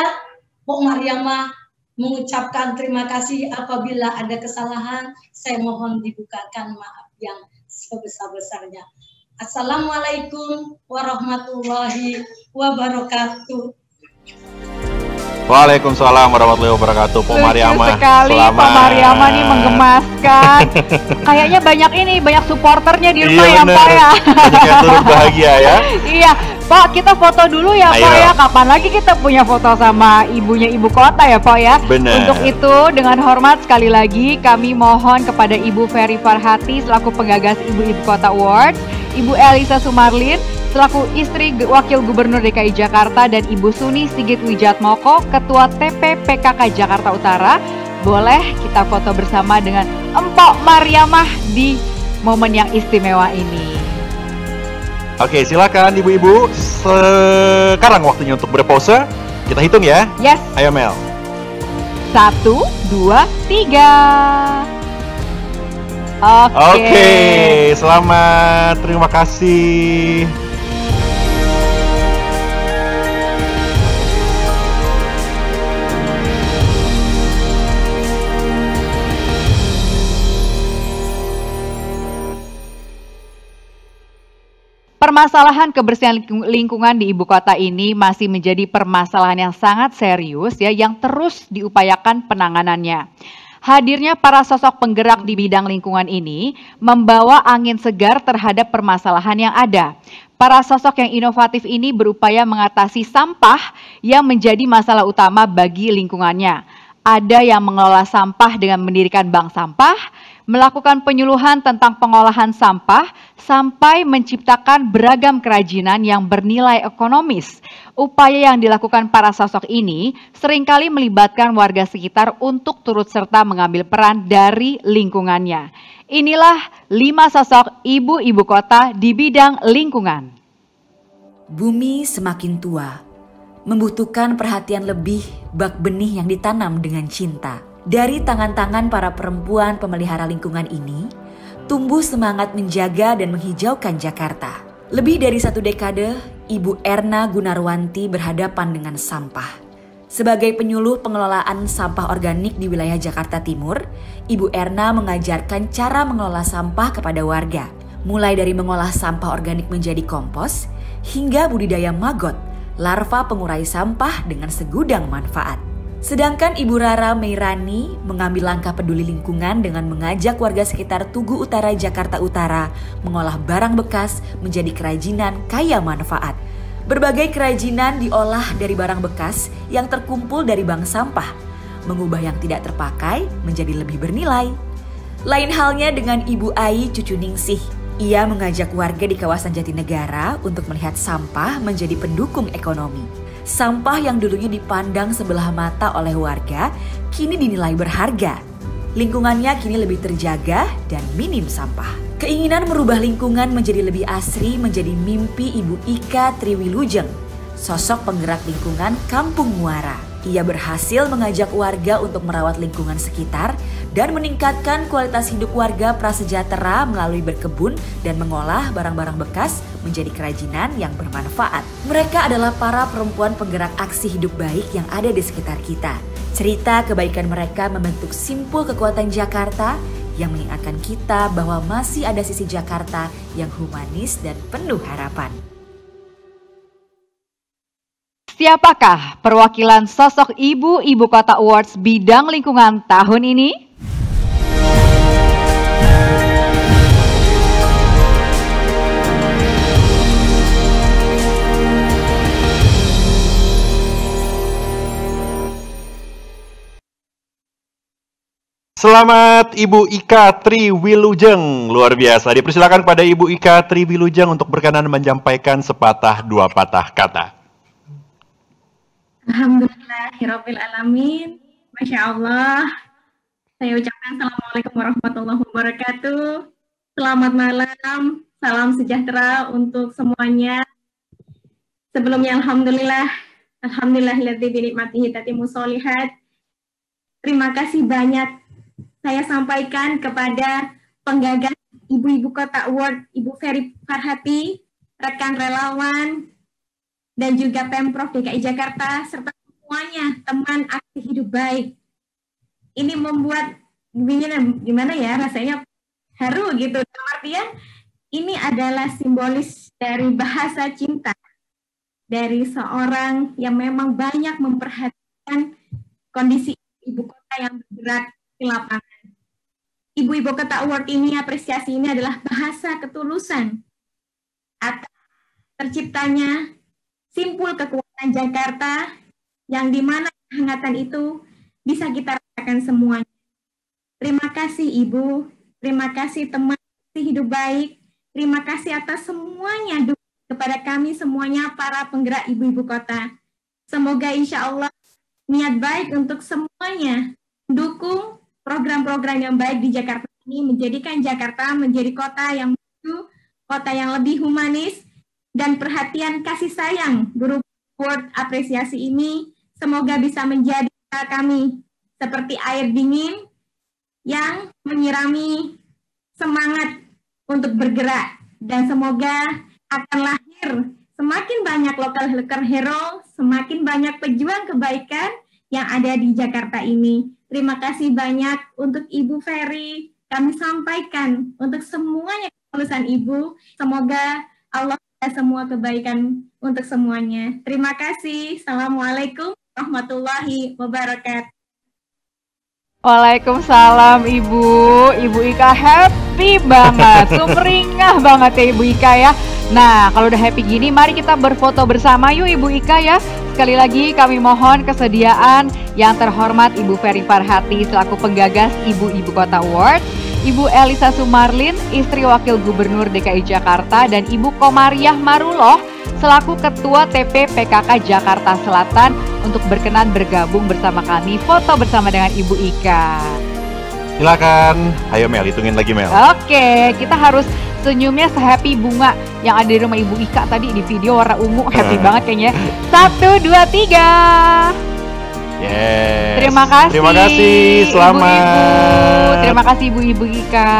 Pok Mariamah, mengucapkan terima kasih. Apabila ada kesalahan, saya mohon dibukakan maaf yang sebesar-besarnya. Assalamualaikum warahmatullahi wabarakatuh. Waalaikumsalam warahmatullahi wabarakatuh. Pok Mariamah, sekali Pak Mariamah nih menggemaskan. Kayaknya banyak supporternya di rumah ya Pak ya. Banyak yang turut bahagia ya. Iya Pak, kita foto dulu ya Pak ya. Kapan lagi kita punya foto sama ibunya ibu kota ya Pak ya. Benar. Untuk itu dengan hormat sekali lagi kami mohon kepada Ibu Peri Farhati selaku penggagas Ibu-Ibu Kota Awards, Ibu Elisa Sumarlin selaku istri Wakil Gubernur DKI Jakarta, dan Ibu Suni Sigit Wijatmoko, Ketua TP PKK Jakarta Utara. Boleh kita foto bersama dengan Empok Mariamah di momen yang istimewa ini. Oke, silakan ibu-ibu. Sekarang waktunya untuk berpose. Kita hitung ya. Yes. Ayo Mel. 1, 2, 3. Oke, selamat. Terima kasih. Permasalahan kebersihan lingkungan di ibu kota ini masih menjadi permasalahan yang sangat serius ya, yang terus diupayakan penanganannya. Hadirnya para sosok penggerak di bidang lingkungan ini membawa angin segar terhadap permasalahan yang ada. Para sosok yang inovatif ini berupaya mengatasi sampah yang menjadi masalah utama bagi lingkungannya. Ada yang mengelola sampah dengan mendirikan bank sampah, melakukan penyuluhan tentang pengolahan sampah, sampai menciptakan beragam kerajinan yang bernilai ekonomis. Upaya yang dilakukan para sosok ini seringkali melibatkan warga sekitar untuk turut serta mengambil peran dari lingkungannya. Inilah 5 sosok ibu-ibu kota di bidang lingkungan. Bumi semakin tua, membutuhkan perhatian lebih bak benih yang ditanam dengan cinta. Dari tangan-tangan para perempuan pemelihara lingkungan ini, tumbuh semangat menjaga dan menghijaukan Jakarta. Lebih dari 1 dekade, Ibu Erna Gunarwanti berhadapan dengan sampah. Sebagai penyuluh pengelolaan sampah organik di wilayah Jakarta Timur, Ibu Erna mengajarkan cara mengelola sampah kepada warga, mulai dari mengolah sampah organik menjadi kompos, hingga budidaya maggot, larva pengurai sampah dengan segudang manfaat. Sedangkan Ibu Rara Meirani mengambil langkah peduli lingkungan dengan mengajak warga sekitar Tugu Utara, Jakarta Utara mengolah barang bekas menjadi kerajinan kaya manfaat. Berbagai kerajinan diolah dari barang bekas yang terkumpul dari bank sampah, mengubah yang tidak terpakai menjadi lebih bernilai. Lain halnya dengan Ibu Ai Cucu Ningsih. Ia mengajak warga di kawasan Jatinegara untuk melihat sampah menjadi pendukung ekonomi. Sampah yang dulunya dipandang sebelah mata oleh warga, kini dinilai berharga. Lingkungannya kini lebih terjaga dan minim sampah. Keinginan merubah lingkungan menjadi lebih asri menjadi mimpi Ibu Ika Triwilujeng, sosok penggerak lingkungan Kampung Muara. Ia berhasil mengajak warga untuk merawat lingkungan sekitar dan meningkatkan kualitas hidup warga prasejahtera melalui berkebun dan mengolah barang-barang bekas menjadi kerajinan yang bermanfaat. Mereka adalah para perempuan penggerak aksi hidup baik yang ada di sekitar kita. Cerita kebaikan mereka membentuk simpul kekuatan Jakarta yang mengingatkan kita bahwa masih ada sisi Jakarta yang humanis dan penuh harapan. Siapakah perwakilan sosok Ibu Ibu Kota Awards bidang lingkungan tahun ini? Selamat Ibu Ika Tri Wilujeng, luar biasa. Dipersilakan pada Ibu Ika Tri Wilujeng untuk berkenan menyampaikan sepatah dua patah kata. Alhamdulillahirabbil alamin. Masya Allah. Saya ucapkan Assalamualaikum warahmatullahi wabarakatuh. Selamat malam, salam sejahtera untuk semuanya. Sebelumnya alhamdulillahilladzi bi ni'matihi tatimmu sholihat. Terima kasih banyak saya sampaikan kepada penggagas Ibu-Ibu Kota Award, Ibu Ferry Farhati, rekan relawan, dan juga Pemprov DKI Jakarta, serta semuanya teman aksi hidup baik. Ini membuat gimana ya, rasanya haru gitu. Dalam artian, ini adalah simbolis dari bahasa cinta dari seorang yang memang banyak memperhatikan kondisi ibu kota yang bergerak di lapangan. Ibu-Ibu Kota Award ini, apresiasi ini adalah bahasa ketulusan atas terciptanya simpul kekuatan Jakarta yang dimana kehangatan itu bisa kita rasakan semuanya. Terima kasih Ibu, terima kasih teman hidup baik, terima kasih atas semuanya kepada kami semuanya para penggerak Ibu-Ibu Kota. Semoga insya Allah niat baik untuk semuanya mendukung program-program yang baik di Jakarta ini, menjadikan Jakarta menjadi kota yang maju, kota yang lebih humanis, dan perhatian kasih sayang guru award apresiasi ini semoga bisa menjadi kami seperti air dingin yang menyirami semangat untuk bergerak, dan semoga akan lahir semakin banyak local hero, semakin banyak pejuang kebaikan yang ada di Jakarta ini. Terima kasih banyak untuk Ibu Ferry, kami sampaikan untuk semuanya ketulusan Ibu, semoga Allah semua kebaikan untuk semuanya. Terima kasih. Assalamualaikum warahmatullahi wabarakatuh. Waalaikumsalam Ibu. Ibu Ika happy banget, sumringah banget ya Ibu Ika ya. Nah, kalau udah happy gini, mari kita berfoto bersama yuk Ibu Ika ya. Sekali lagi kami mohon kesediaan yang terhormat Ibu Ferry Farhati selaku penggagas Ibu-Ibu Kota Award, Ibu Elisa Sumarlin, istri Wakil Gubernur DKI Jakarta, dan Ibu Komariah Maruloh selaku Ketua TP PKK Jakarta Selatan untuk berkenan bergabung bersama kami foto bersama dengan Ibu Ika. Silakan, ayo Mel, hitungin lagi Mel. Oke, kita harus senyumnya sehappy bunga yang ada di rumah Ibu Ika tadi di video warna ungu, happy banget kayaknya. 1, 2, 3. Yes. Terima kasih. Terima kasih. Selamat. Ibu-ibu. Terima kasih Ibu-Ibu Ika.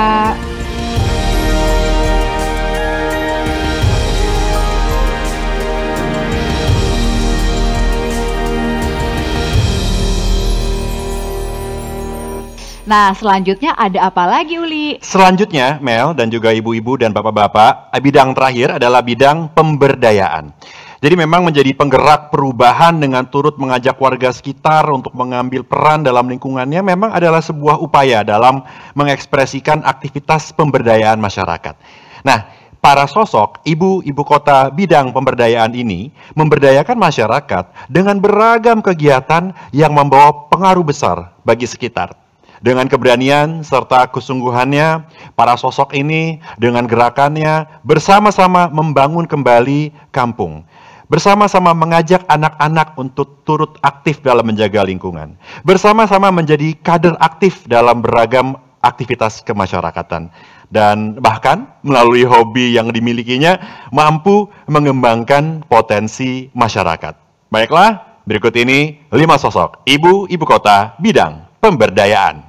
Nah, selanjutnya ada apa lagi, Uli? Selanjutnya, Mel dan juga ibu-ibu dan bapak-bapak, bidang terakhir adalah bidang pemberdayaan. Jadi memang menjadi penggerak perubahan dengan turut mengajak warga sekitar untuk mengambil peran dalam lingkungannya memang adalah sebuah upaya dalam mengekspresikan aktivitas pemberdayaan masyarakat. Nah, para sosok ibu-ibu kota bidang pemberdayaan ini memberdayakan masyarakat dengan beragam kegiatan yang membawa pengaruh besar bagi sekitar. Dengan keberanian serta kesungguhannya, para sosok ini dengan gerakannya bersama-sama membangun kembali kampung. Bersama-sama mengajak anak-anak untuk turut aktif dalam menjaga lingkungan. Bersama-sama menjadi kader aktif dalam beragam aktivitas kemasyarakatan. Dan bahkan melalui hobi yang dimilikinya mampu mengembangkan potensi masyarakat. Baiklah, berikut ini 5 sosok ibu-ibu kota bidang pemberdayaan.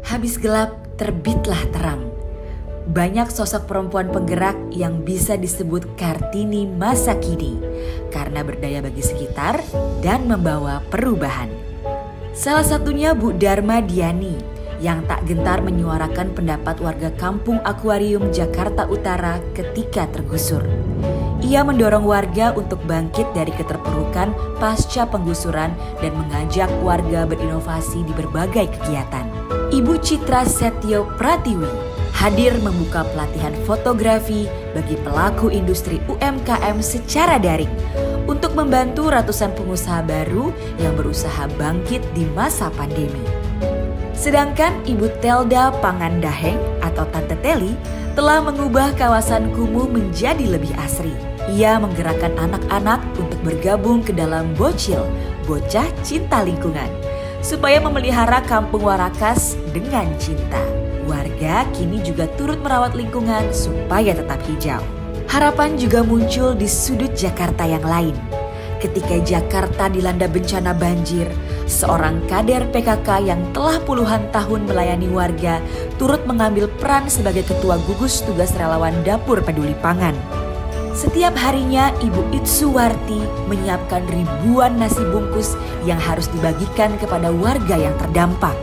Habis gelap, terbitlah terang. Banyak sosok perempuan penggerak yang bisa disebut Kartini masa kini karena berdaya bagi sekitar dan membawa perubahan. Salah satunya Bu Dharma Diani, yang tak gentar menyuarakan pendapat warga Kampung Akuarium Jakarta Utara ketika tergusur. Ia mendorong warga untuk bangkit dari keterpurukan pasca penggusuran dan mengajak warga berinovasi di berbagai kegiatan. Ibu Citra Setio Pratiwi hadir membuka pelatihan fotografi bagi pelaku industri UMKM secara daring untuk membantu ratusan pengusaha baru yang berusaha bangkit di masa pandemi. Sedangkan Ibu Telda Pangandaheng atau Tante Teli telah mengubah kawasan kumuh menjadi lebih asri. Ia menggerakkan anak-anak untuk bergabung ke dalam Bocil, Bocah Cinta Lingkungan, supaya memelihara Kampung Warakas dengan cinta. Warga kini juga turut merawat lingkungan supaya tetap hijau. Harapan juga muncul di sudut Jakarta yang lain. Ketika Jakarta dilanda bencana banjir, seorang kader PKK yang telah puluhan tahun melayani warga turut mengambil peran sebagai ketua gugus tugas relawan dapur peduli pangan. Setiap harinya Ibu Itsuwarti menyiapkan ribuan nasi bungkus yang harus dibagikan kepada warga yang terdampak.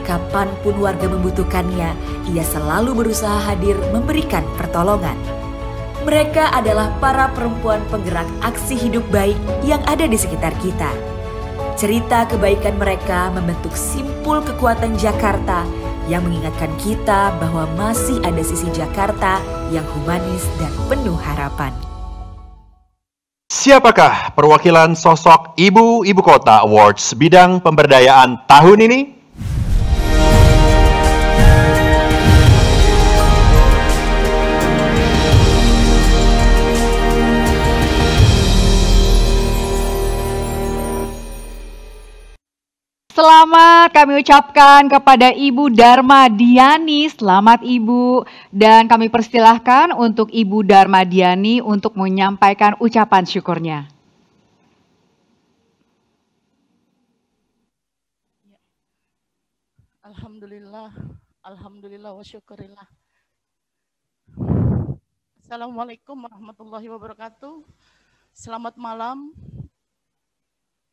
Kapanpun warga membutuhkannya, ia selalu berusaha hadir memberikan pertolongan. Mereka adalah para perempuan penggerak aksi hidup baik yang ada di sekitar kita. Cerita kebaikan mereka membentuk simpul kekuatan Jakarta yang mengingatkan kita bahwa masih ada sisi Jakarta yang humanis dan penuh harapan. Siapakah perwakilan sosok Ibu Ibu Kota Awards bidang pemberdayaan tahun ini? Selamat kami ucapkan kepada Ibu Dharma Diani, selamat Ibu. Dan kami persilahkan untuk Ibu Dharma Diani untuk menyampaikan ucapan syukurnya. Alhamdulillah, alhamdulillah wa syukurillah. Assalamualaikum warahmatullahi wabarakatuh. Selamat malam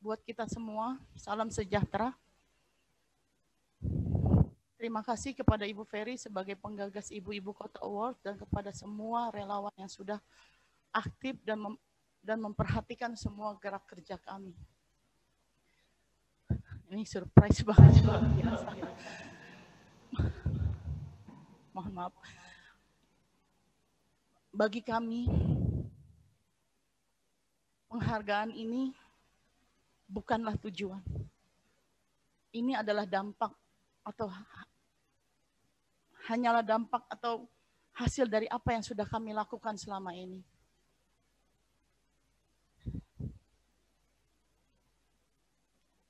buat kita semua, salam sejahtera. Terima kasih kepada Ibu Ferry sebagai penggagas Ibu-Ibu Kota Award dan kepada semua relawan yang sudah aktif dan memperhatikan semua gerak kerja kami. Ini surprise banget, luar biasa. Mohon maaf. Bagi kami, penghargaan ini bukanlah tujuan. Ini adalah dampak atau hanyalah dampak atau hasil dari apa yang sudah kami lakukan selama ini.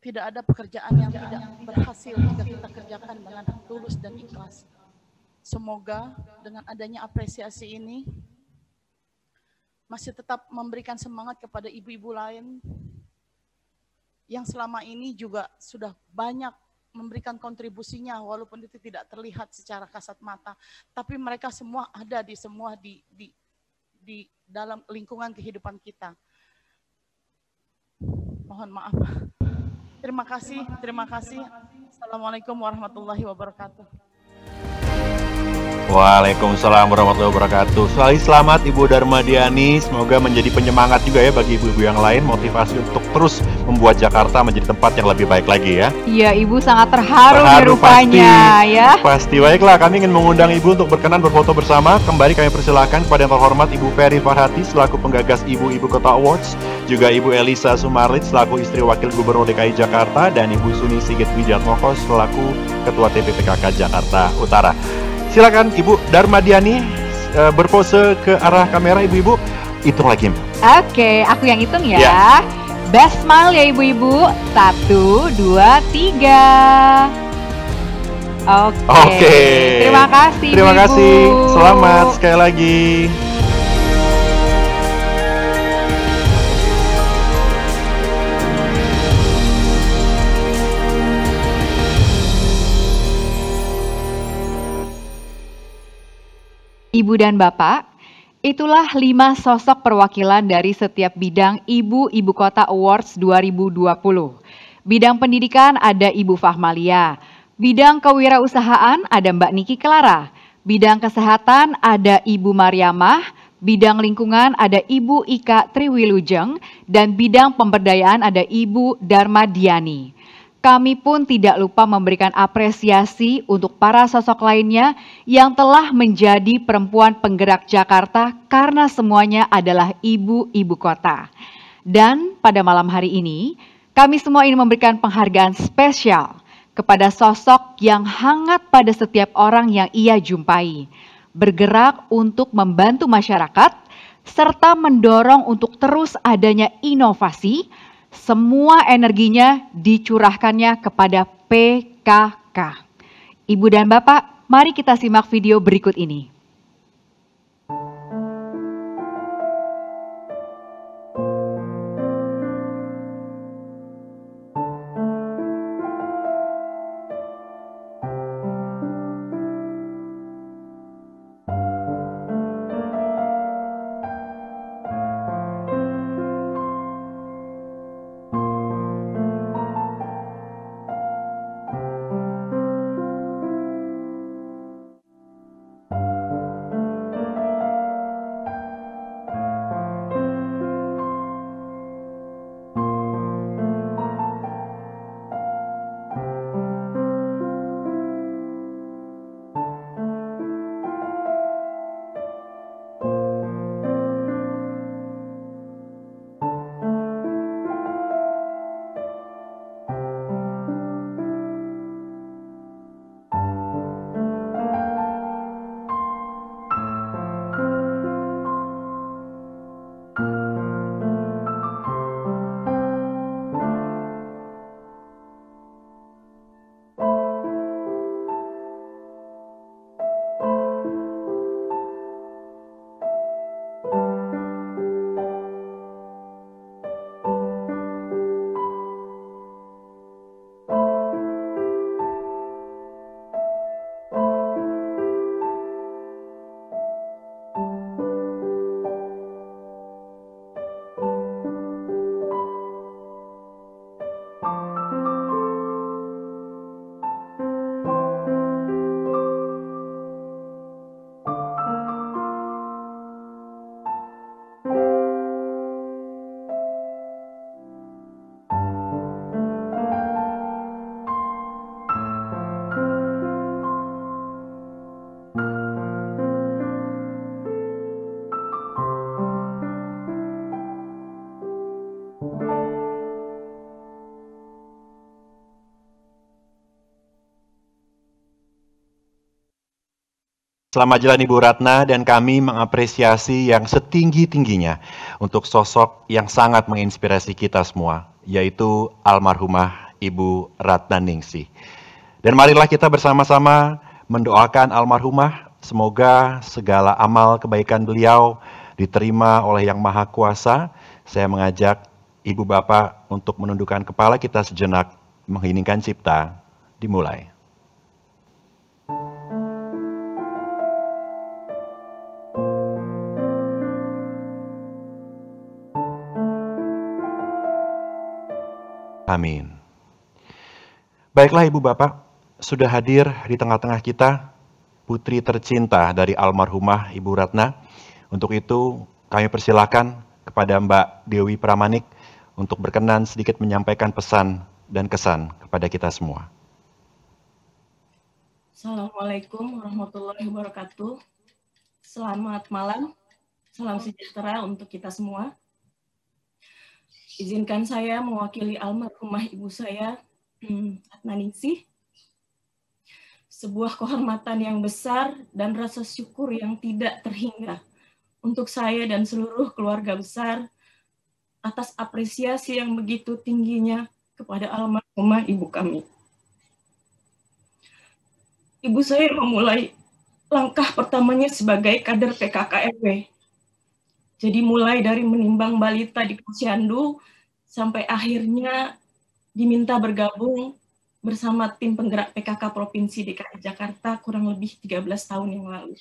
Tidak ada pekerjaan yang tidak berhasil jika kita kerjakan dengan tulus dan ikhlas. Semoga dengan adanya apresiasi ini masih tetap memberikan semangat kepada ibu-ibu lain yang selama ini juga sudah banyak memberikan kontribusinya walaupun itu tidak terlihat secara kasat mata, tapi mereka semua ada di dalam lingkungan kehidupan kita. Mohon maaf. Terima kasih. Assalamualaikum warahmatullahi wabarakatuh. Waalaikumsalam warahmatullahi wabarakatuh. Selamat Ibu Dharma Diani, semoga menjadi penyemangat juga ya bagi ibu-ibu yang lain, motivasi untuk terus membuat Jakarta menjadi tempat yang lebih baik lagi ya. Iya, Ibu sangat terharu rupanya pasti, ya. Pasti, baiklah, kami ingin mengundang Ibu untuk berkenan berfoto bersama. Kembali kami persilakan kepada yang terhormat Ibu Ferry Farhati selaku penggagas Ibu-Ibu Kota Awards, juga Ibu Elisa Sumarlit selaku istri Wakil Gubernur DKI Jakarta, dan Ibu Suni Sigit Wijatmoko selaku Ketua TPPKK Jakarta Utara. Silakan Ibu Dharma Diani berpose ke arah kamera. Ibu-ibu hitung lagi. Oke, aku yang hitung ya. Best smile ya ibu-ibu. 1, 2, 3. Oke. Terima kasih. Terima kasih. Selamat sekali lagi. Ibu dan Bapak, itulah 5 sosok perwakilan dari setiap bidang Ibu-Ibu Kota Awards 2020. Bidang pendidikan ada Ibu Fahmalia, Bidang kewirausahaan ada Mbak Niki Clara. Bidang kesehatan ada Ibu Mariamah. Bidang lingkungan ada Ibu Ika Triwilujeng. Dan bidang pemberdayaan ada Ibu Darmadiani. Kami pun tidak lupa memberikan apresiasi untuk para sosok lainnya yang telah menjadi perempuan penggerak Jakarta karena semuanya adalah ibu-ibu kota. Dan pada malam hari ini, kami semua ingin memberikan penghargaan spesial kepada sosok yang hangat pada setiap orang yang ia jumpai, bergerak untuk membantu masyarakat, serta mendorong untuk terus adanya inovasi. Semua energinya dicurahkannya kepada PKK. Ibu dan Bapak, mari kita simak video berikut ini. Selamat jalan Ibu Ratna, dan kami mengapresiasi yang setinggi-tingginya untuk sosok yang sangat menginspirasi kita semua, yaitu almarhumah Ibu Ratna Ningsih. Dan marilah kita bersama-sama mendoakan almarhumah, semoga segala amal kebaikan beliau diterima oleh Yang Maha Kuasa. Saya mengajak Ibu Bapak untuk menundukkan kepala kita sejenak, mengheningkan cipta, dimulai. Amin. Baiklah Ibu Bapak, sudah hadir di tengah-tengah kita putri tercinta dari almarhumah Ibu Ratna. Untuk itu kami persilakan kepada Mbak Dewi Pramanik untuk berkenan sedikit menyampaikan pesan dan kesan kepada kita semua. Assalamualaikum warahmatullahi wabarakatuh. Selamat malam, salam sejahtera untuk kita semua. Izinkan saya mewakili almarhumah ibu saya, Ratna Ningsih. Sebuah kehormatan yang besar dan rasa syukur yang tidak terhingga untuk saya dan seluruh keluarga besar atas apresiasi yang begitu tingginya kepada almarhumah ibu kami. Ibu saya memulai langkah pertamanya sebagai kader PKK RW. Jadi mulai dari menimbang balita di Posyandu sampai akhirnya diminta bergabung bersama tim penggerak PKK Provinsi DKI Jakarta kurang lebih 13 tahun yang lalu.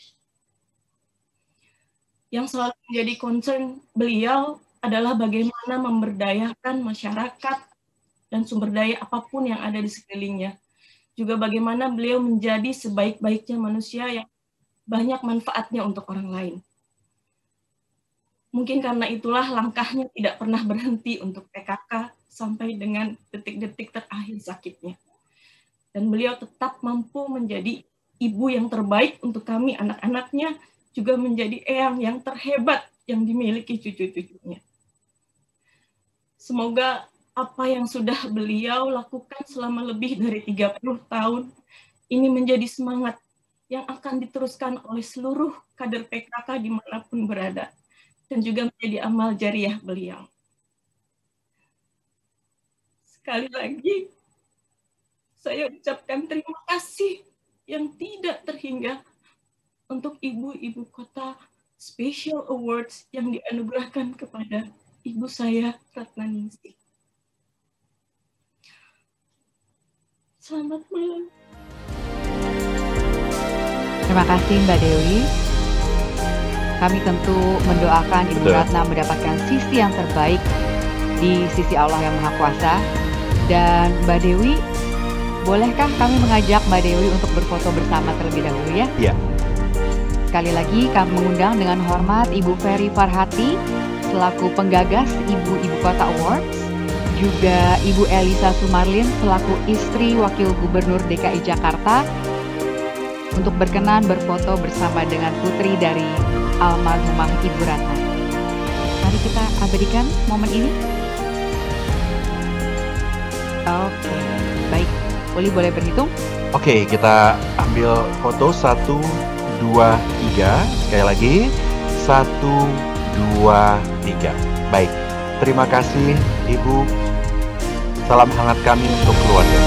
Yang selalu menjadi concern beliau adalah bagaimana memberdayakan masyarakat dan sumber daya apapun yang ada di sekelilingnya. juga bagaimana beliau menjadi sebaik-baiknya manusia yang banyak manfaatnya untuk orang lain. Mungkin karena itulah langkahnya tidak pernah berhenti untuk PKK sampai dengan detik-detik terakhir sakitnya. Dan beliau tetap mampu menjadi ibu yang terbaik untuk kami, anak-anaknya, juga menjadi eyang yang terhebat yang dimiliki cucu-cucunya. Semoga apa yang sudah beliau lakukan selama lebih dari 30 tahun ini menjadi semangat yang akan diteruskan oleh seluruh kader PKK dimanapun berada, dan juga menjadi amal jariah beliau. Sekali lagi, saya ucapkan terima kasih yang tidak terhingga untuk Ibu-Ibu Kota Special Awards yang dianugerahkan kepada ibu saya, Ratna Ningsih. Selamat malam. Terima kasih Mbak Dewi. Kami tentu mendoakan Ibu Ratna mendapatkan sisi yang terbaik di sisi Allah yang Maha Kuasa. Dan Mbak Dewi, bolehkah kami mengajak Mbak Dewi untuk berfoto bersama terlebih dahulu ya? Iya. Sekali lagi kami mengundang dengan hormat Ibu Ferry Farhati selaku penggagas Ibu-Ibu Kota Awards, juga Ibu Elisa Sumarlin selaku istri Wakil Gubernur DKI Jakarta untuk berkenan berfoto bersama dengan putri dari almarhumah Ibu Ratna. Mari kita abadikan momen ini. Oke, baik. Uli boleh berhitung? Oke, kita ambil foto 1, 2, 3. Sekali lagi 1, 2, 3. Baik, terima kasih Ibu. Salam hangat kami untuk keluarga.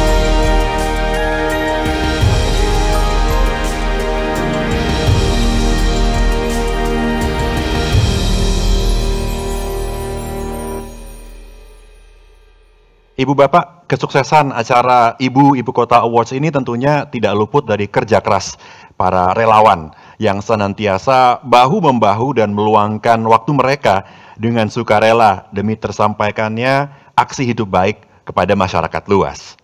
Ibu Bapak, kesuksesan acara Ibu-Ibu Kota Awards ini tentunya tidak luput dari kerja keras para relawan yang senantiasa bahu-membahu dan meluangkan waktu mereka dengan sukarela demi tersampaikannya aksi hidup baik kepada masyarakat luas.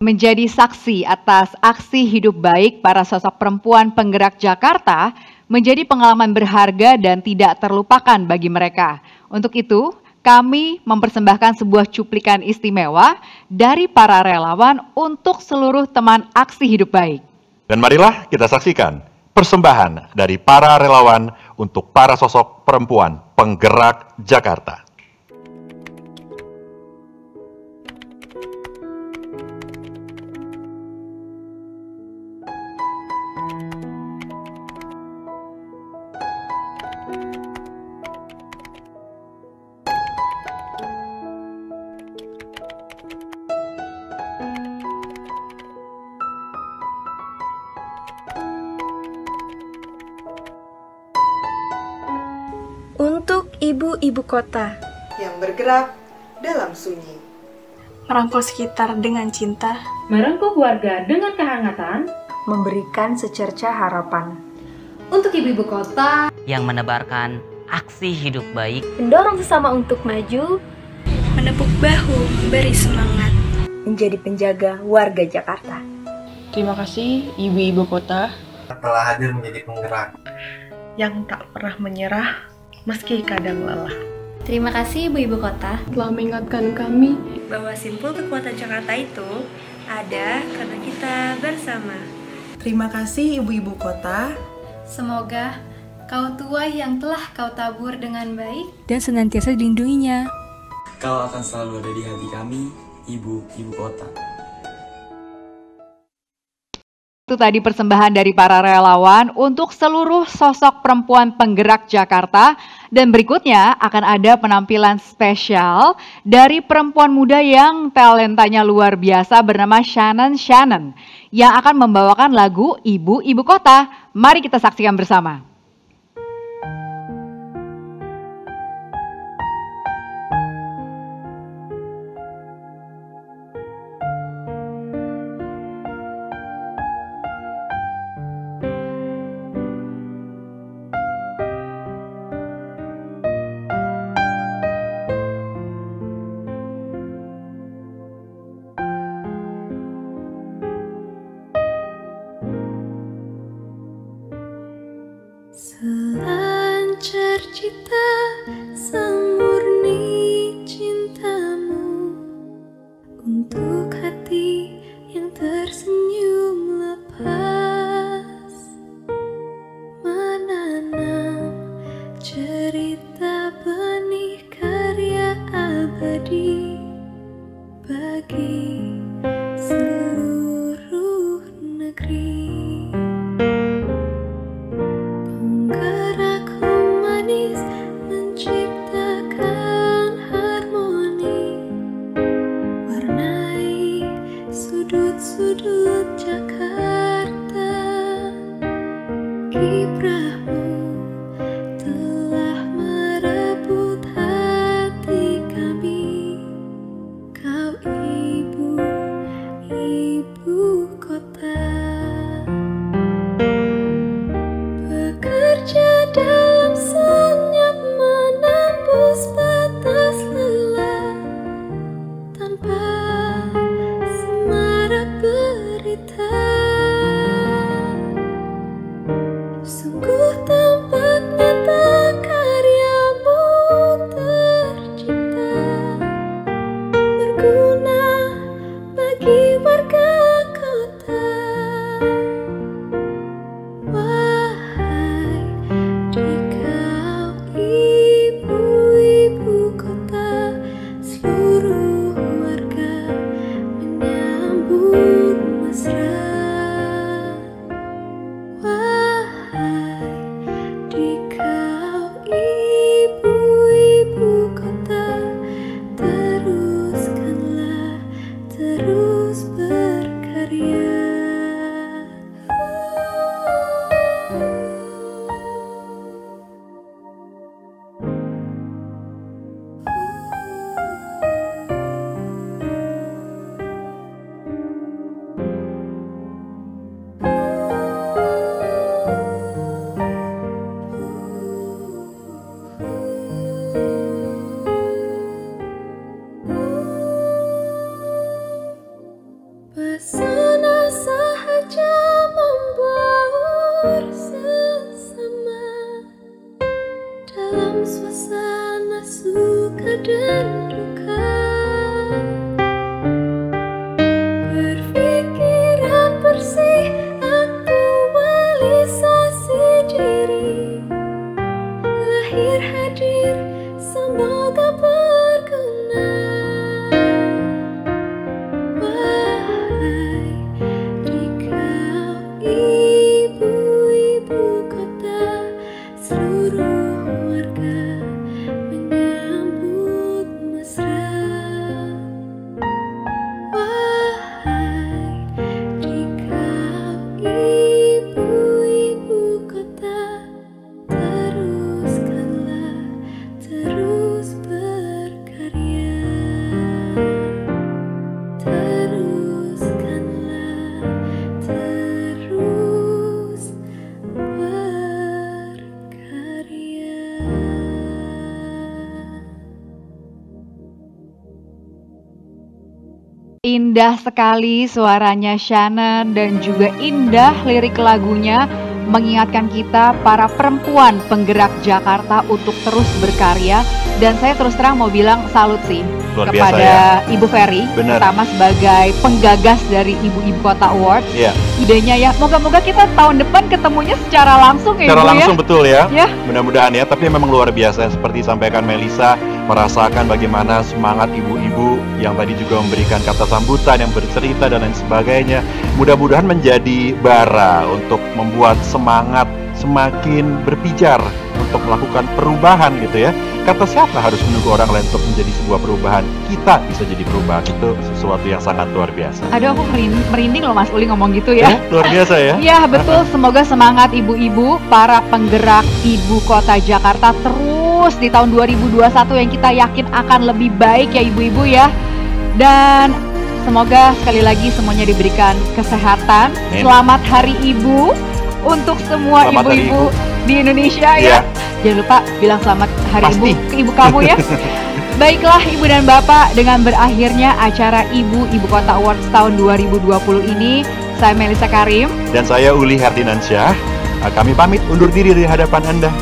Menjadi saksi atas aksi hidup baik para sosok perempuan penggerak Jakarta menjadi pengalaman berharga dan tidak terlupakan bagi mereka. Untuk itu, kami mempersembahkan sebuah cuplikan istimewa dari para relawan untuk seluruh teman aksi hidup baik. Dan marilah kita saksikan persembahan dari para relawan untuk para sosok perempuan penggerak Jakarta. Untuk ibu-ibu kota yang bergerak dalam sunyi, merangkul sekitar dengan cinta, merengkuh warga dengan kehangatan, memberikan secerca harapan. Untuk ibu-ibu kota yang menebarkan aksi hidup baik, mendorong sesama untuk maju, menepuk bahu, beri semangat, menjadi penjaga warga Jakarta. Terima kasih ibu-ibu kota telah hadir menjadi penggerak yang tak pernah menyerah meski kadang lelah. Terima kasih ibu-ibu kota telah mengingatkan kami bahwa simpul kekuatan Jakarta itu ada karena kita bersama. Terima kasih ibu-ibu kota. Semoga kau tuai yang telah kau tabur dengan baik dan senantiasa dilindunginya. Kau akan selalu ada di hati kami, ibu-ibu kota. Itu tadi persembahan dari para relawan untuk seluruh sosok perempuan penggerak Jakarta. Dan berikutnya akan ada penampilan spesial dari perempuan muda yang talentanya luar biasa bernama Shannon yang akan membawakan lagu Ibu-Ibu Kota. Mari kita saksikan bersama. Selancar cita semurni cintamu untuk hati yang tersenyum lepas, menanam cerita benih karya abadi bagi seluruh negeri. Penggerak humanis menciptakan harmoni, warnai sudut-sudut Jakarta. Kiprahmu telah merebut hati kami, kau ibu, ibu kota. Bekerja dalam senyap menembus batas lelah, tanpa semarak berita. Sungguh tampak nyata karyamu tercipta, berguna bagi warga kota. Wahai dikau ibu-ibu kota, seluruh warga menyambut mesra. Wahai dikau ibu-ibu kota, teruskanlah terus berkarya. Pesona sahaja membaur sesama dalam suasana suka dan duka. Berpikiran bersih, aktualisasi diri, lahir hadir semoga berguna. Wahai dikau ibu-ibu kota, seluruh warga menyambut mesra. Wahai dikau ibu-ibu kota, teruskanlah terus berkarya. Teruskanlah terus berkarya. Indah sekali suaranya Shannon dan juga indah lirik lagunya, mengingatkan kita para perempuan penggerak Jakarta untuk terus berkarya. Dan saya terus terang mau bilang salut sih Luar kepada biasa ya. Ibu Ferry, Benar. pertama sebagai penggagas dari Ibu-Ibu Kota Awards. Iya. Idenya ya, moga-moga kita tahun depan ketemunya secara langsung ya Secara Ibu langsung ya. betul ya. Ya. Mudah-mudahan ya. Tapi memang luar biasa seperti disampaikan Melisa, merasakan bagaimana semangat ibu-ibu yang tadi juga memberikan kata sambutan, yang bercerita dan lain sebagainya. Mudah-mudahan menjadi bara untuk membuat semangat semakin berpijar untuk melakukan perubahan gitu ya. Kata siapa harus menunggu orang lain untuk menjadi sebuah perubahan? Kita bisa jadi perubahan, itu sesuatu yang sangat luar biasa. Aduh, aku merinding loh Mas Uli ngomong gitu ya. Luar biasa ya. Iya betul, semoga semangat ibu-ibu, para penggerak ibu kota Jakarta terus di tahun 2021 yang kita yakin akan lebih baik ya ibu-ibu ya. Dan semoga sekali lagi semuanya diberikan kesehatan. Amin. Selamat Hari Ibu untuk semua Selamat Hari ibu-ibu Ibu. di Indonesia Iya. ya. Jangan lupa bilang selamat Hari Pasti. Ibu ke ibu kamu ya. Baiklah Ibu dan Bapak, dengan berakhirnya acara Ibu Kota Awards tahun 2020 ini, saya Melisa Karim Dan saya Uli Hardinansyah. Kami pamit undur diri dari hadapan Anda.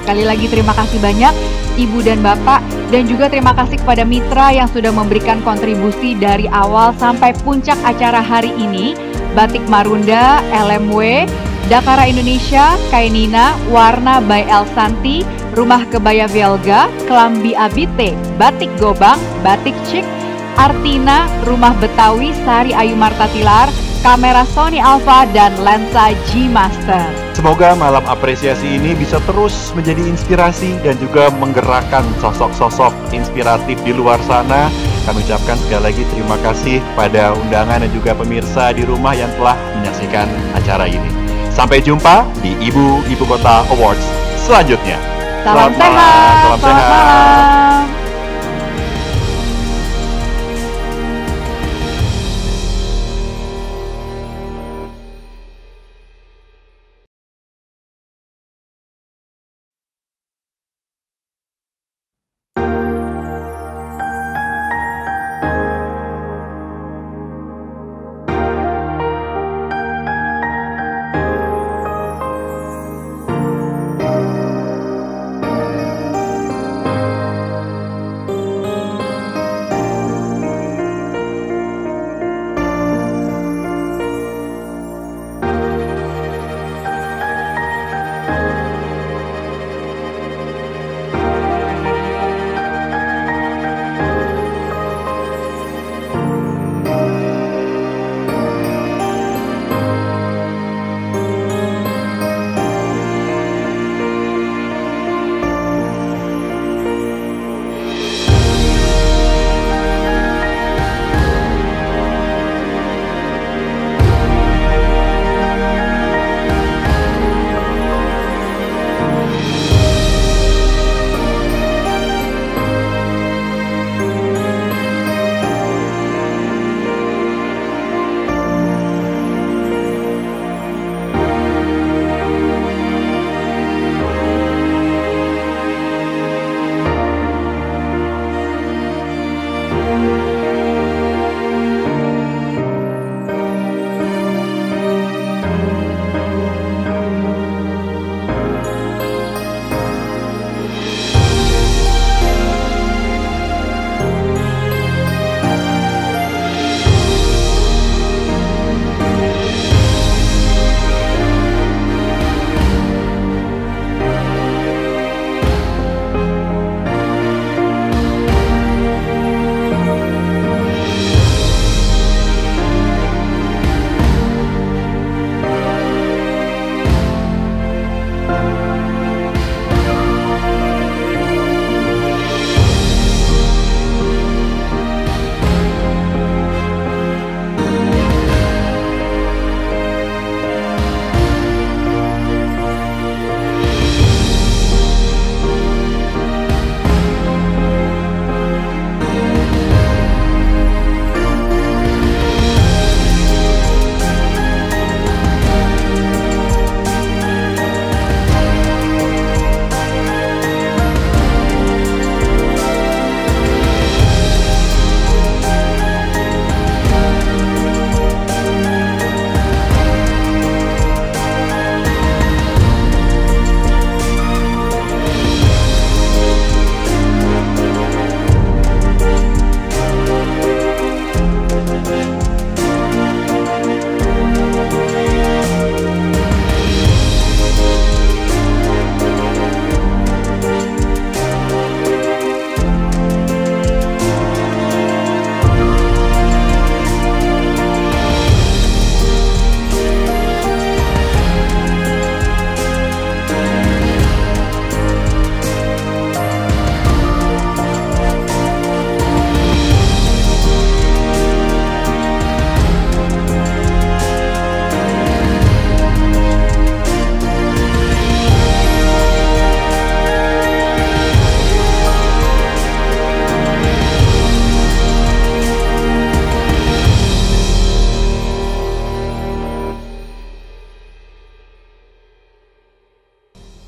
Sekali lagi terima kasih banyak Ibu dan Bapak, dan juga terima kasih kepada mitra yang sudah memberikan kontribusi dari awal sampai puncak acara hari ini. Batik Marunda, LMW, Dakara Indonesia, Kainina, Warna by El Santi, Rumah Kebaya Velga, Kelambi Abite, Batik Gobang, Batik Cik, Artina, Rumah Betawi, Sari Ayu Marta Tilar, kamera Sony Alpha, dan lensa G-Master. Semoga malam apresiasi ini bisa terus menjadi inspirasi dan juga menggerakkan sosok-sosok inspiratif di luar sana. Kami ucapkan sekali lagi terima kasih pada undangan dan juga pemirsa di rumah yang telah menyaksikan acara ini. Sampai jumpa di Ibu Kota Awards selanjutnya. Salam sehat. Salam sehat.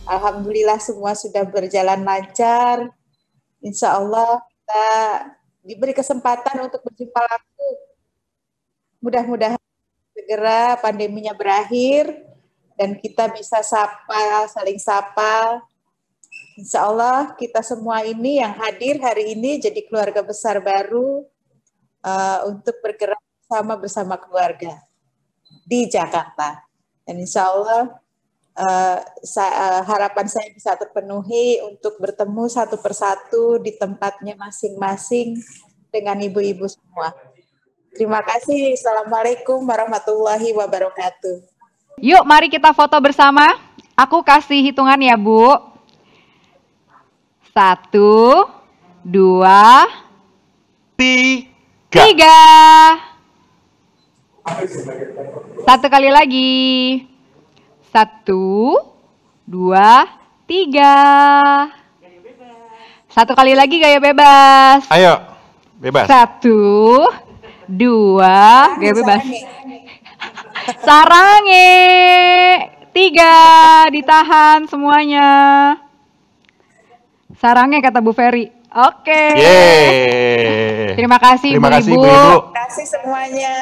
Alhamdulillah semua sudah berjalan lancar. Insya Allah kita diberi kesempatan untuk berjumpa langsung. Mudah-mudahan segera pandeminya berakhir dan kita bisa sapa, saling sapa. Insya Allah kita semua ini yang hadir hari ini jadi keluarga besar baru untuk bergerak bersama keluarga di Jakarta. Dan insya Allah harapan saya bisa terpenuhi untuk bertemu satu persatu di tempatnya masing-masing dengan ibu-ibu semua. Terima kasih. Assalamualaikum warahmatullahi wabarakatuh. Yuk, mari kita foto bersama. Aku kasih hitungan ya, Bu. 1, 2, 3. Satu kali lagi. 1, 2, 3. Satu kali lagi gaya bebas. Ayo, bebas. 1, 2, gaya bebas. Sarange. 3, ditahan semuanya. Sarange kata Bu Ferry. Oke. Yeay. Terima kasih Terima kasih ibu-ibu. ibu-ibu. Terima kasih semuanya.